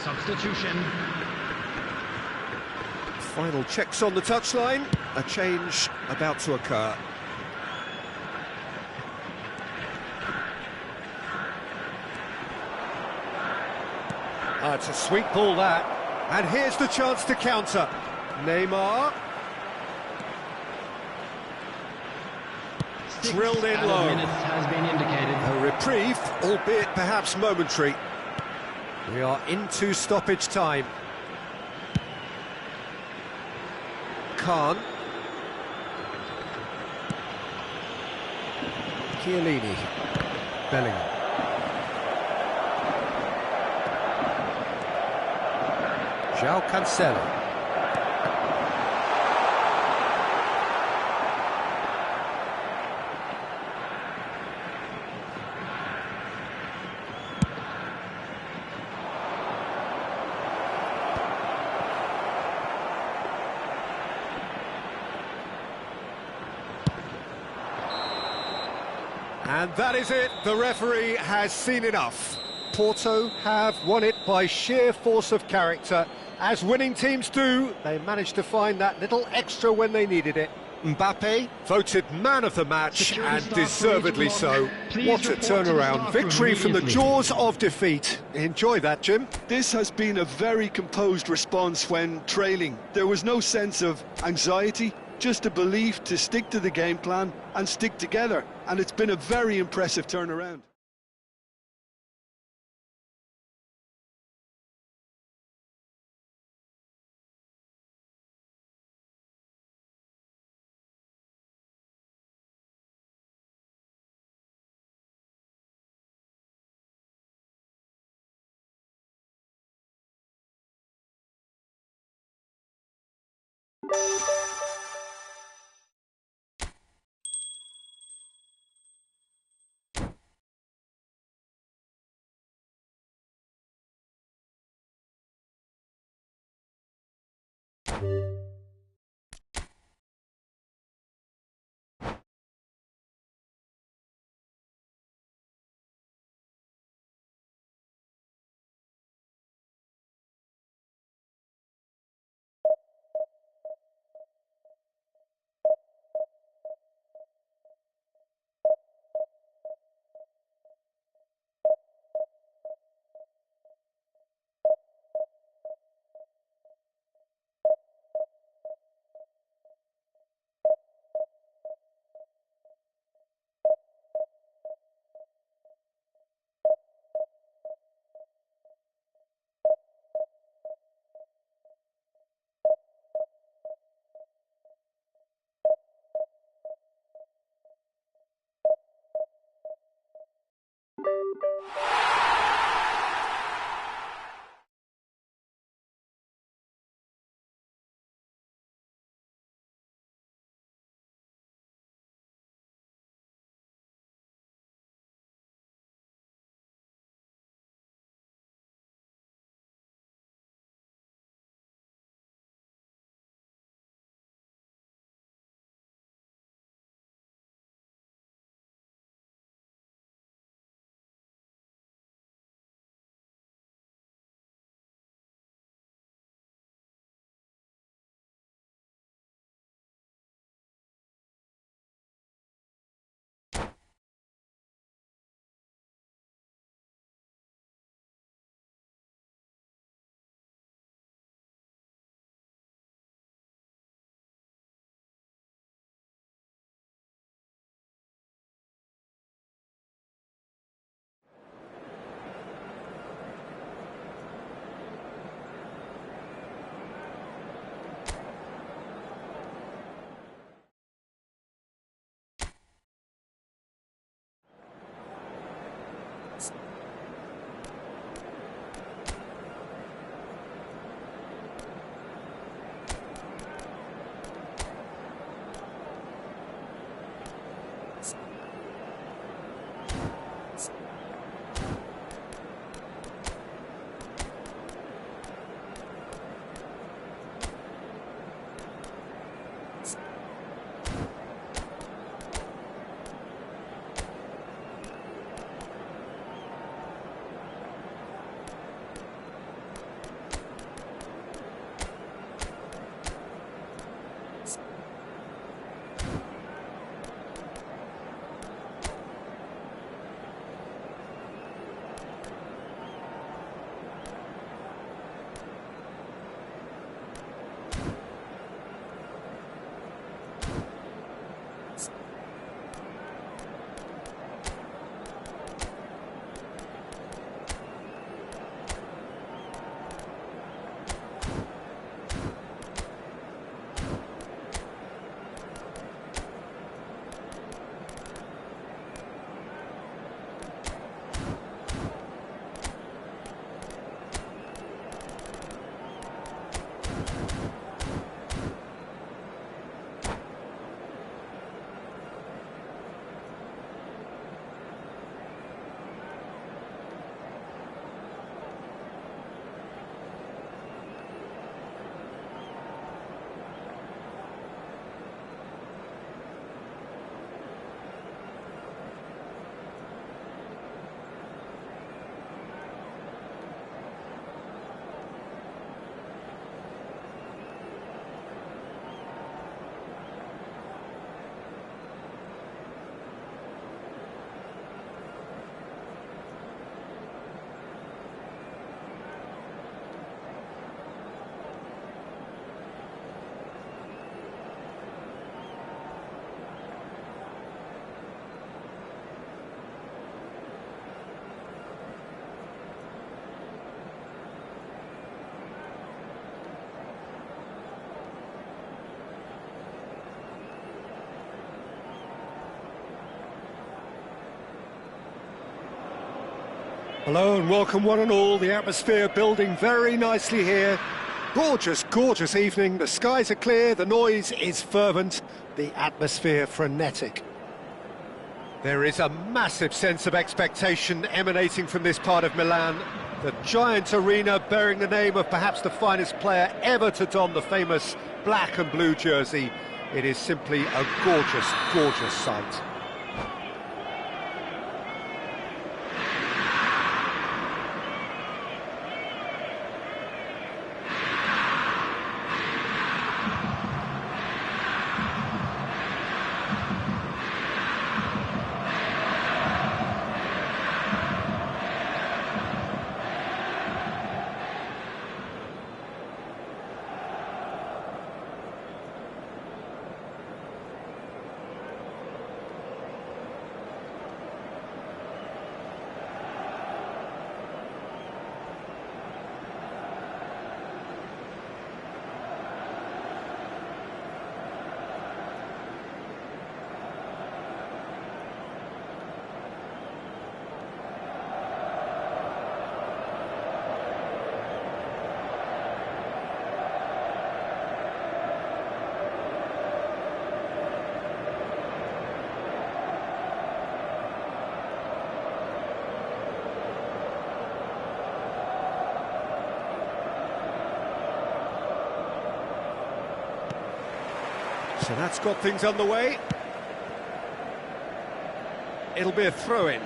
Substitution. Final checks on the touchline. A change about to occur. It's a sweet ball, that. And here's the chance to counter. Neymar. Drilled in low. Minutes has been indicated. A reprieve, albeit perhaps momentary. We are into stoppage time. Khan. Chiellini. Bellingham. João Cancelo. And that is it. The referee has seen enough. Porto have won it by sheer force of character. As winning teams do, they managed to find that little extra when they needed it. Mbappe voted man of the match, and deservedly so. What a turnaround. Victory from the jaws of defeat. Enjoy that, Jim. This has been a very composed response when trailing. There was no sense of anxiety, just a belief to stick to the game plan and stick together. And it's been a very impressive turnaround. Hello and welcome one and all, the atmosphere building very nicely here. Gorgeous, gorgeous evening. The skies are clear, the noise is fervent, the atmosphere frenetic. There is a massive sense of expectation emanating from this part of Milan. The giant arena bearing the name of perhaps the finest player ever to don the famous black and blue jersey. It is simply a gorgeous, gorgeous sight. So that's got things underway. It'll be a throw-in.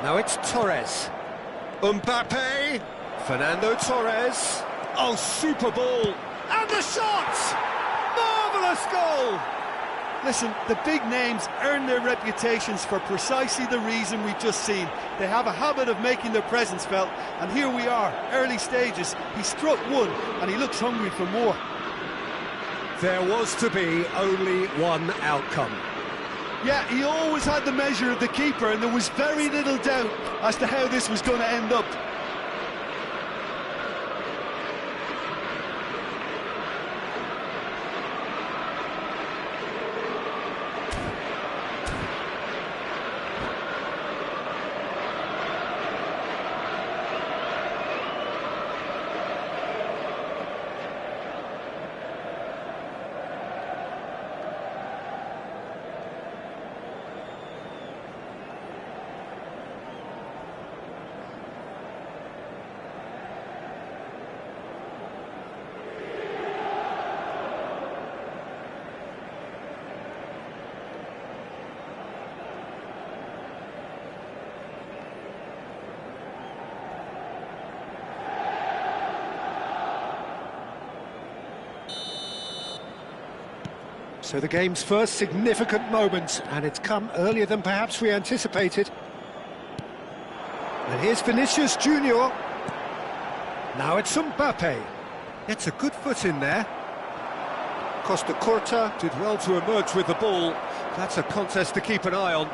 Now it's Torres. Mbappe. Fernando Torres. Oh, super ball. And the shot! Marvellous goal! Listen, the big names earn their reputations for precisely the reason we've just seen. They have a habit of making their presence felt, and here we are, early stages. He struck one, and he looks hungry for more. There was to be only one outcome. Yeah, he always had the measure of the keeper, and there was very little doubt as to how this was going to end up. So the game's first significant moment, and it's come earlier than perhaps we anticipated. And here's Vinicius Junior. Now it's Mbappe. Gets a good foot in there. Costa Curta did well to emerge with the ball. That's a contest to keep an eye on.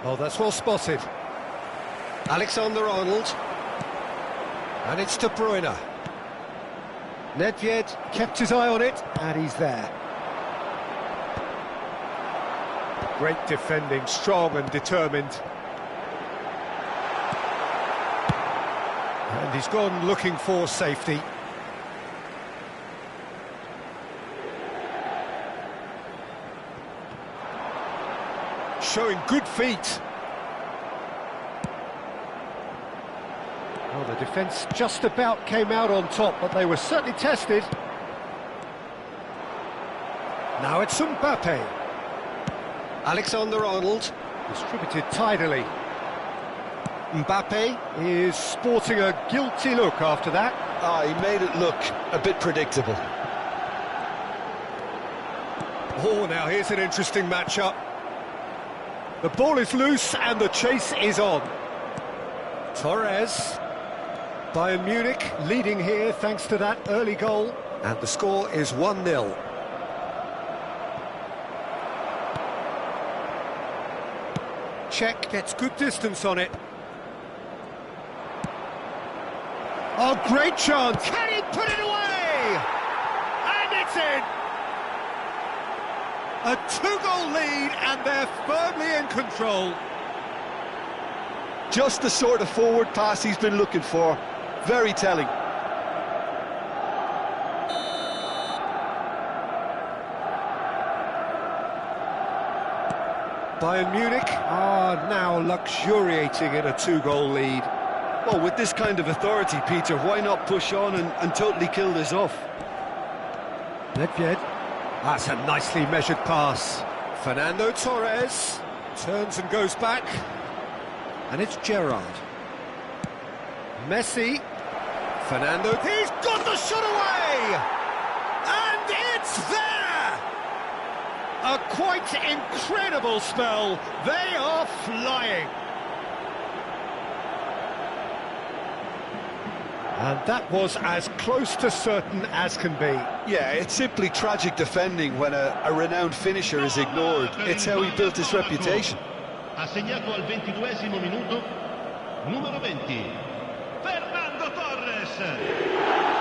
Oh, that's well spotted. Alexander-Arnold. And it's De Bruyne. Nedved kept his eye on it, and he's there. Great defending, strong and determined. And he's gone looking for safety. Showing good feet. Well, the defence just about came out on top, but they were certainly tested. Now it's Mbappe. Alexander-Arnold, distributed tidily. Mbappe is sporting a guilty look after that. He made it look a bit predictable. Oh, now here's an interesting matchup. The ball is loose and the chase is on. Torres. Bayern Munich leading here thanks to that early goal. And the score is 1-0. Czech gets good distance on it. Oh, great chance. Can he put it away? And it's in. A 2-goal lead, and they're firmly in control. Just the sort of forward pass he's been looking for. Very telling. Bayern Munich are now luxuriating in a 2-goal lead. Well, with this kind of authority, Peter, why not push on and totally kill this off? Nedved. That's a nicely measured pass. Fernando Torres turns and goes back. And it's Gerrard. Messi. Fernando. He's got the shot away! And it's there! A quite incredible spell. They are flying. And that was as close to certain as can be. Yeah, it's simply tragic defending when a renowned finisher is ignored. It's how he built his reputation. Ha segnato al 22esimo minuto, numero 20, Fernando Torres.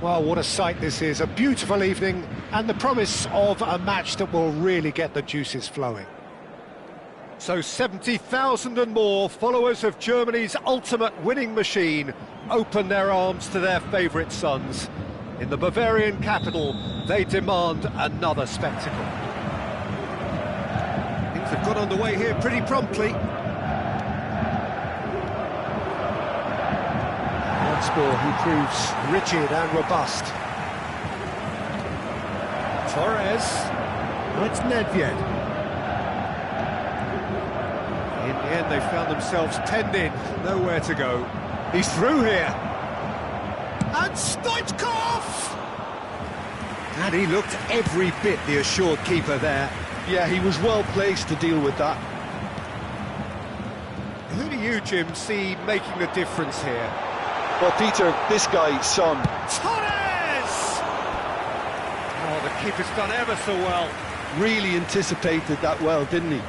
Well, what a sight this is, a beautiful evening and the promise of a match that will really get the juices flowing. So 70,000 and more followers of Germany's ultimate winning machine open their arms to their favourite sons. In the Bavarian capital, they demand another spectacle. Things have got underway here pretty promptly. Hotspur, who proves rigid and robust. Torres. Oh, it's Nedved. In the end, they found themselves penned in, nowhere to go. He's through here. And Stoichkov! And he looked every bit the assured keeper there. Yeah, he was well placed to deal with that. Who do you, Jim, see making the difference here? Well, Peter, this guy, Son. Torres! Oh, the keeper's done ever so well. Really anticipated that well, didn't he?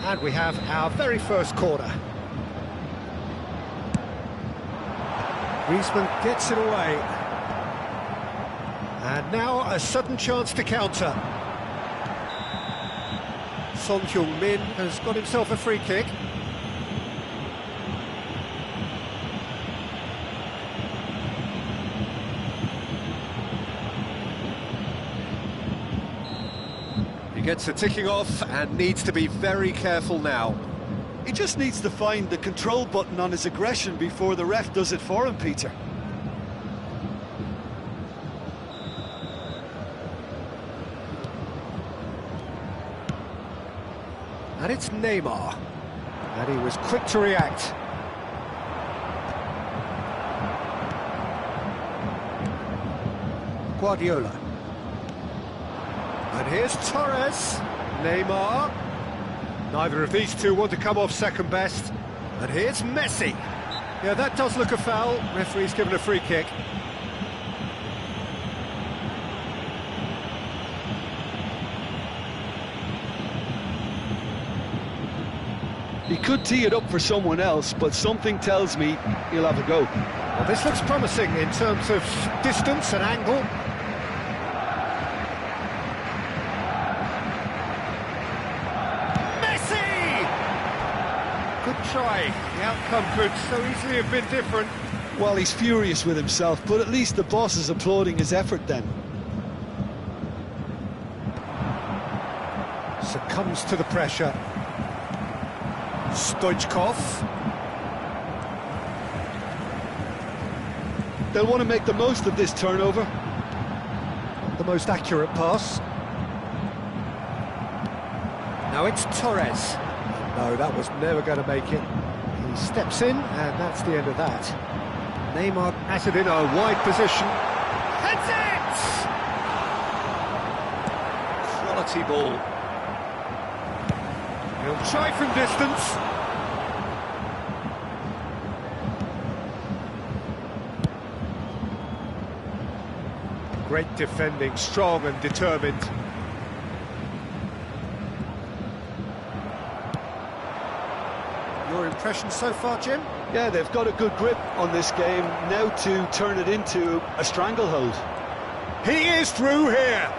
And we have our very first corner. Griezmann gets it away. And now a sudden chance to counter. Son Heung-min has got himself a free kick. He gets the ticking off and needs to be very careful now. He just needs to find the control button on his aggression before the ref does it for him, Peter. And it's Neymar. And he was quick to react. Guardiola. And here's Torres. Neymar. Neither of these two want to come off second best. And here's Messi. Yeah, that does look a foul. Referee's given a free kick. He could tee it up for someone else, but something tells me he'll have a go. Well, this looks promising in terms of distance and angle. Good try. The outcome could so easily have been different. Well, he's furious with himself, but at least the boss is applauding his effort then. Succumbs to the pressure. Stoichkov. They'll want to make the most of this turnover. The most accurate pass. Now it's Torres. No, that was never going to make it. He steps in, and that's the end of that. Neymar has it in a wide position. Heads it! Quality ball. He'll try from distance. Great defending, strong and determined. Your impression so far, Jim? Yeah, they've got a good grip on this game, now to turn it into a stranglehold. He is through here!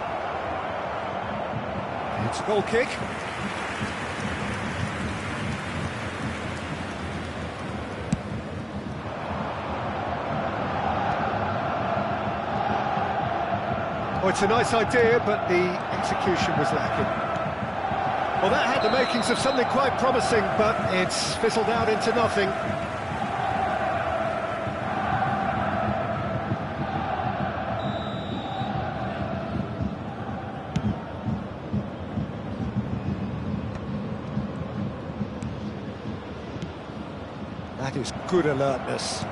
It's a goal kick. Oh, it's a nice idea, but the execution was lacking. Well, that had the makings of something quite promising, but it's fizzled out into nothing. That is good alertness.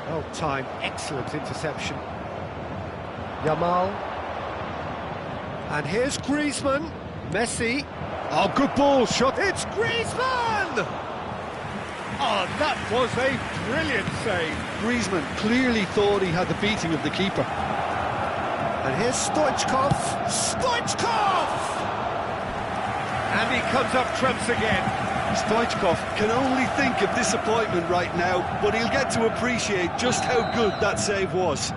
Well timed, excellent interception. Yamal. And here's Griezmann. Messi. Oh, good ball shot. It's Griezmann! Oh, that was a brilliant save. Griezmann clearly thought he had the beating of the keeper. And here's Stoichkov. Stoichkov! And he comes up trumps again. Stoichkov can only think of disappointment right now, but he'll get to appreciate just how good that save was.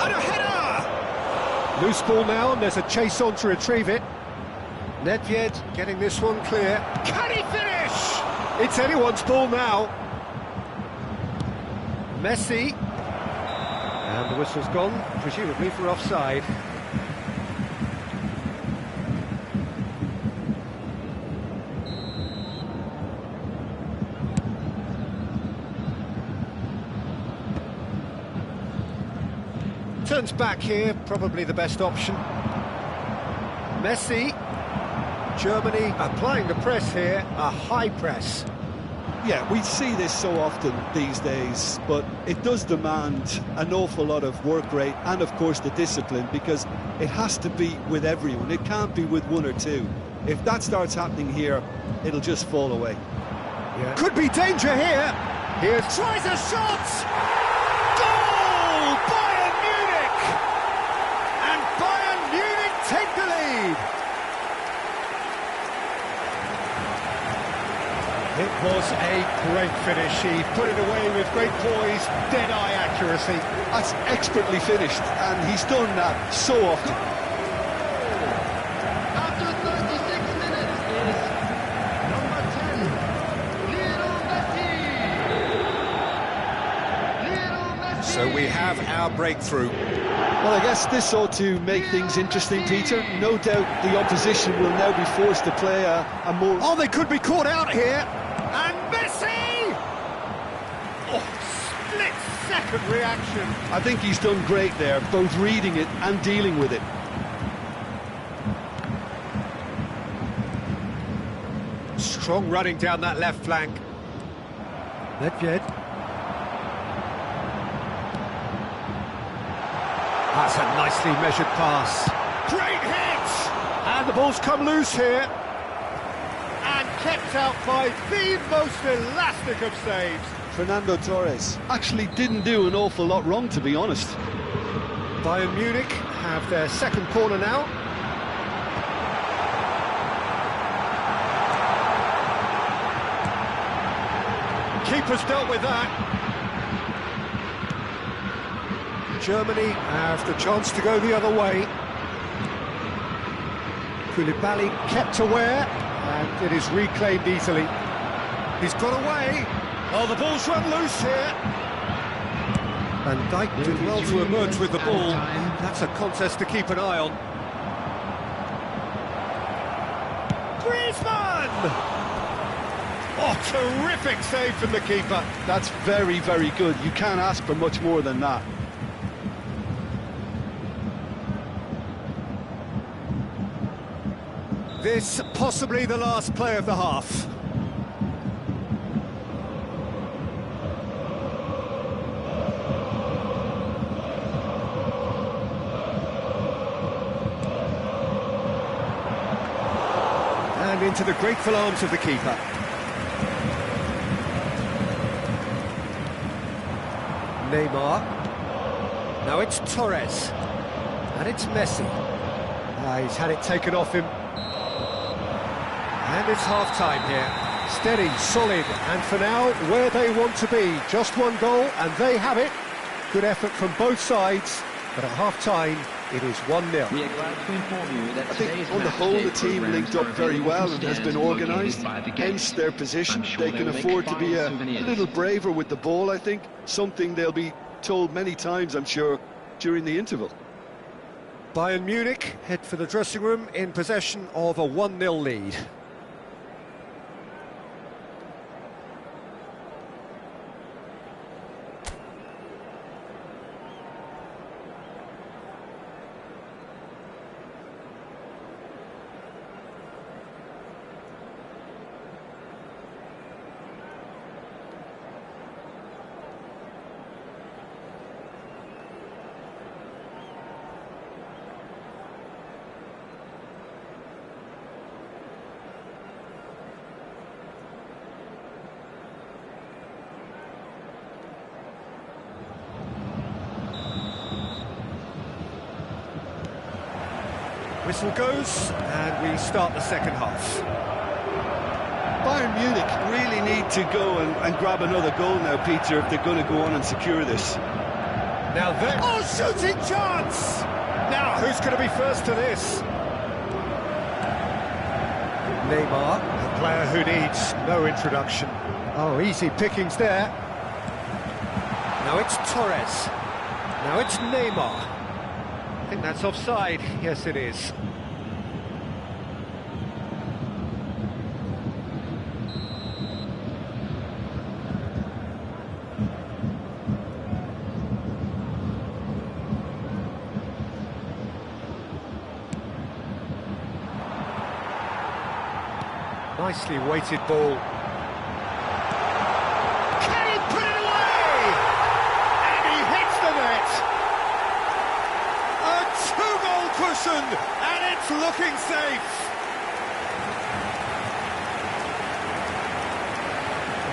And a header! Loose ball now, and there's a chase on to retrieve it. Nedved getting this one clear. Can he finish? It's anyone's ball now. Messi. And the whistle's gone, presumably for offside. Turns back here, probably the best option. Messi. Germany applying the press here, a high press. Yeah, we see this so often these days, but it does demand an awful lot of work rate and, of course, the discipline, because it has to be with everyone. It can't be with one or two. If that starts happening here, it'll just fall away. Yeah. Could be danger here. Here's tries a shot. Goal! Bayern Munich! And Bayern Munich take the lead. It was a great finish. He put it away with great poise, dead-eye accuracy. That's expertly finished, and he's done that so often. After 36 minutes is number 10, Lionel Messi. So we have our breakthrough. Well, I guess this ought to make things interesting, Peter. No doubt the opposition will now be forced to play a more... Oh, they could be caught out here. And Messi! Oh, split-second reaction. I think he's done great there, both reading it and dealing with it. Strong running down that left flank. Nedved. That's a nicely measured pass. Great hit! And the ball's come loose here. And kept out by the most elastic of saves. Fernando Torres actually didn't do an awful lot wrong, to be honest. Bayern Munich have their second corner now. Keeper's dealt with that. Germany have the chance to go the other way. Koulibaly kept aware, and it is reclaimed easily. He's got away. Oh, the ball's run loose here. Van Dijk did well to emerge with the ball. That's a contest to keep an eye on. Griezmann! Oh, terrific save from the keeper. That's very, very good. You can't ask for much more than that. This possibly the last play of the half. And into the grateful arms of the keeper. Neymar. Now it's Torres. And it's Messi. He's had it taken off him. And it's half-time here. Steady, solid, and for now, where they want to be. Just one goal, and they have it. Good effort from both sides, but at half-time, it is 1-0. We are glad to inform you that I think on the whole the team linked up very well and has been organised, hence their position. They can afford to be a little braver with the ball, I think, something they'll be told many times, I'm sure, during the interval. Bayern Munich head for the dressing room in possession of a 1-0 lead. whistle goes, and we start the second half. Bayern Munich really need to go and grab another goal now, Peter, if they're going to go on and secure this. Now then... Oh, shooting chance! Now, who's going to be first to this? Neymar, a player who needs no introduction. Oh, easy pickings there. Now it's Torres. Now it's Neymar. I think that's offside. Yes, it is. Nicely weighted ball. Can he put it away? And he hits the net. A two-goal cushion, and it's looking safe.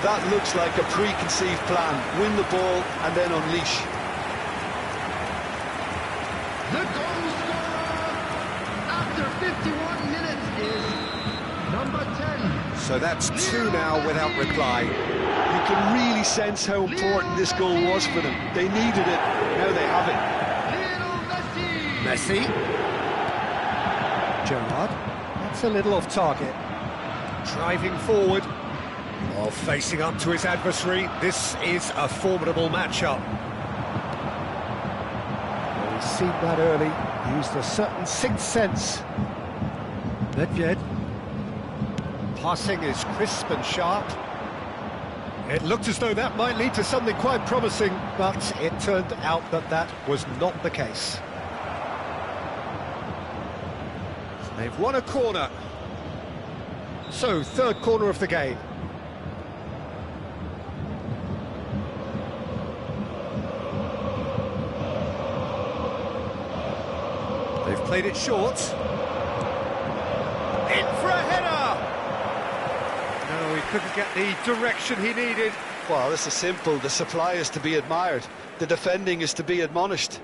That looks like a preconceived plan. Win the ball and then unleash. The goal scorer after 51 minutes is number 10. So that's 2 now without reply. You can really sense how important this goal was for them. They needed it, now they have it. Lionel Messi. Gerrard. That's a little off target. Driving forward. While facing up to his adversary, this is a formidable matchup. Well, he's seen that early, used a certain sixth sense. Nedved. Passing is crisp and sharp. It looked as though that might lead to something quite promising, but it turned out that that was not the case. They've won a corner. So, third corner of the game. They've played it short. In for a header! No, he couldn't get the direction he needed. Well, this is simple. The supply is to be admired. The defending is to be admonished.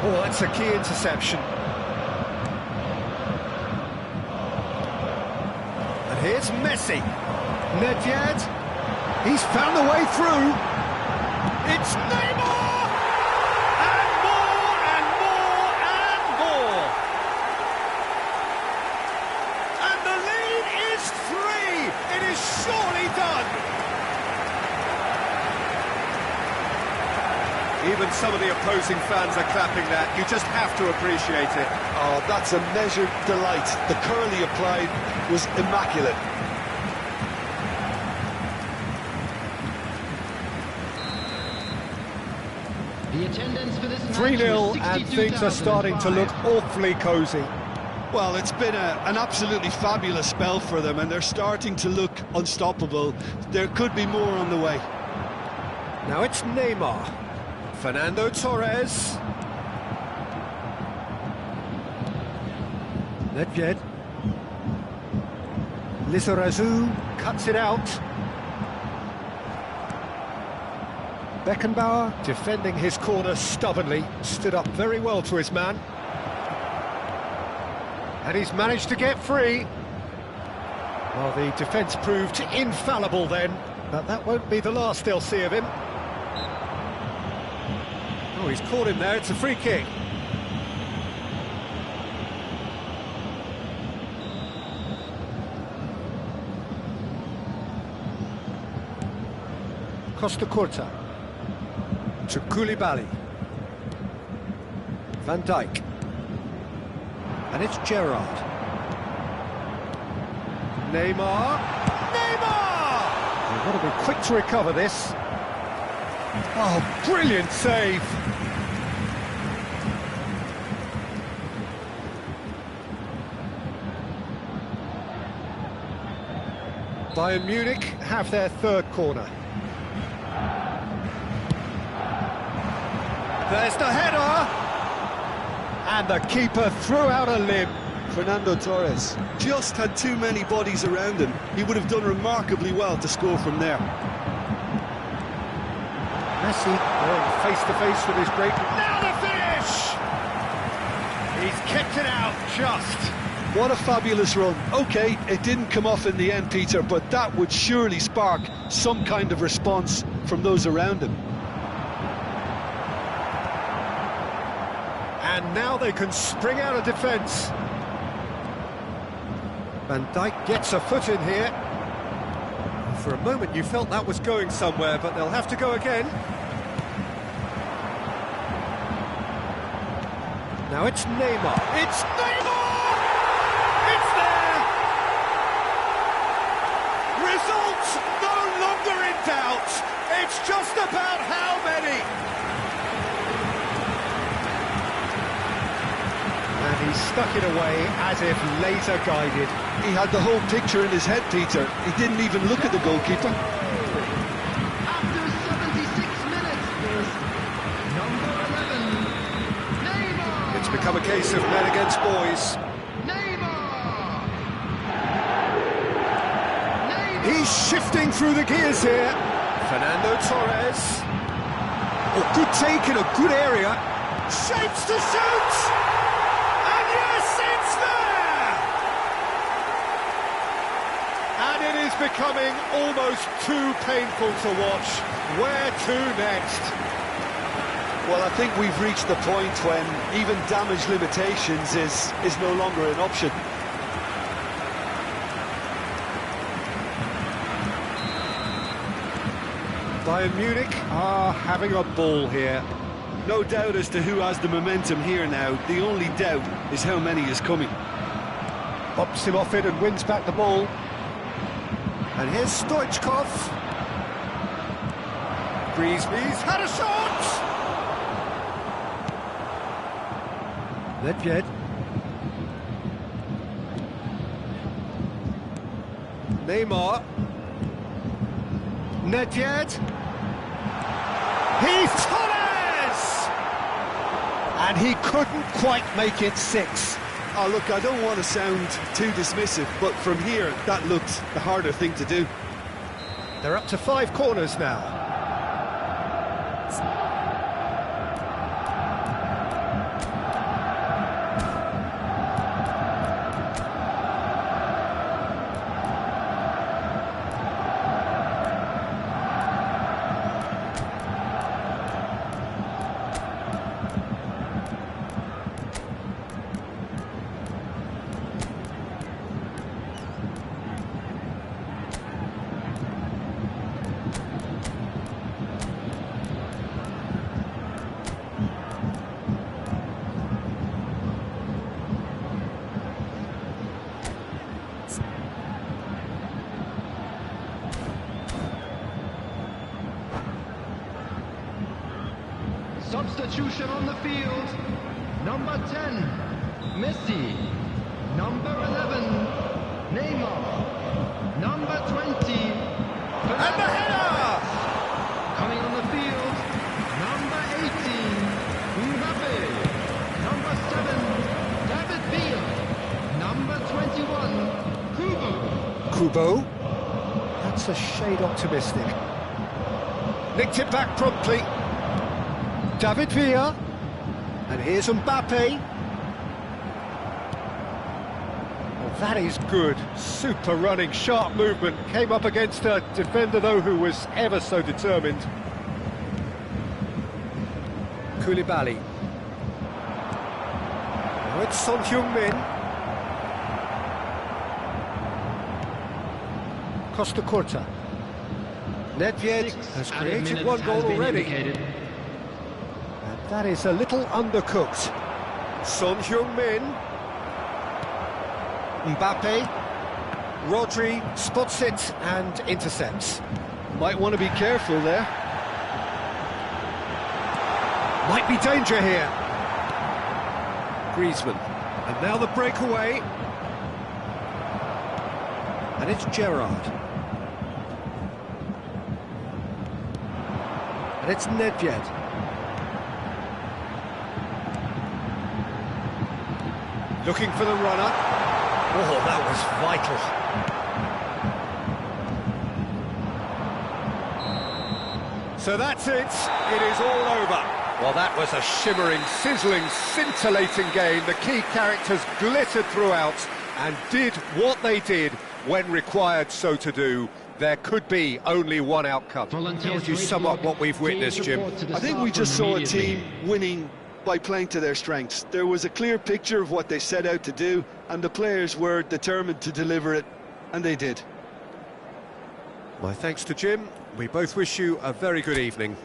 Oh, that's a key interception. And here's Messi. Nedved. He's found a way through. It's Neymar! And more, and more, and more. And the lead is 3. It is surely done. Even some of the opposing fans are clapping that. You just have to appreciate it. Oh, that's a measured delight. The curl he applied was immaculate. The attendance for this match 3-0 and things are starting to look awfully cosy. Well, it's been an absolutely fabulous spell for them, and they're starting to look unstoppable. There could be more on the way. Now it's Neymar. Fernando Torres. Nedved. Lizarazu cuts it out. Beckenbauer defending his corner stubbornly, stood up very well to his man. And he's managed to get free. Well, the defence proved infallible then, but that won't be the last they'll see of him. Oh, he's caught him there, it's a free kick. Costa Curta. To Koulibaly. Van Dijk. And it's Gerrard. Neymar. Neymar! They've got to be quick to recover this. Oh, brilliant save! Bayern Munich have their third corner. There's the header! And the keeper threw out a limb. Fernando Torres just had too many bodies around him. He would have done remarkably well to score from there. Messi going face-to-face with his great... Now the finish! He's kicked it out, just. What a fabulous run. OK, it didn't come off in the end, Peter, but that would surely spark some kind of response from those around him. And now they can spring out of defence. Van Dijk gets a foot in here. For a moment you felt that was going somewhere, but they'll have to go again. Now it's Neymar. It's Neymar! It's there! Results no longer in doubt. It's just about how many. And he stuck it away as if laser guided. He had the whole picture in his head, Peter. He didn't even look at the goalkeeper. After 76 minutes is number 11, Neymar! It's become a case of men against boys. Neymar! He's shifting through the gears here. Fernando Torres. Oh, good take in a good area. Shapes to shoot! And yes, it's there! And it is becoming almost too painful to watch. Where to next? Well, I think we've reached the point when even damage limitations is no longer an option. Bayern Munich are having a ball here. No doubt as to who has the momentum here now. The only doubt is how many is coming. Pops him off it and wins back the ball. And here's Stoichkov. Griezmann's had a shot! Nedved. Neymar. Nedved. He's Torres! And he couldn't quite make it 6. Oh, look, I don't want to sound too dismissive, but from here, that looked the harder thing to do. They're up to 5 corners now. Substitution on the field. Number 10, Messi. Number 11, Neymar. Number 20, And the header! coming on the field. Number 18, Mbappe. Number 7, David Villa. Number 21, Kubo. Kubo. That's a shade optimistic. Nicked it back promptly. David Villa. And here's Mbappe. Well, that is good. Super running, sharp movement. Came up against a defender, though, who was ever so determined. Koulibaly. Now it's Son Heung-min. Costa Curta. Nedved has created 1 goal already. And that is a little undercooked. Son Heung-min. Mbappe. Rodri spots it and intercepts. Might want to be careful there. Might be danger here. Griezmann. And now the breakaway. And it's Gerrard. And it's Nedved. Looking for the runner. Oh, that was vital. So that's it. It is all over. Well, that was a shimmering, sizzling, scintillating game. The key characters glittered throughout and did what they did when required so to do. There could be only one outcome. How would you sum up what we've witnessed, Jim? I think we just saw a team winning by playing to their strengths. There was a clear picture of what they set out to do, and the players were determined to deliver it, and they did. My thanks to Jim. We both wish you a very good evening.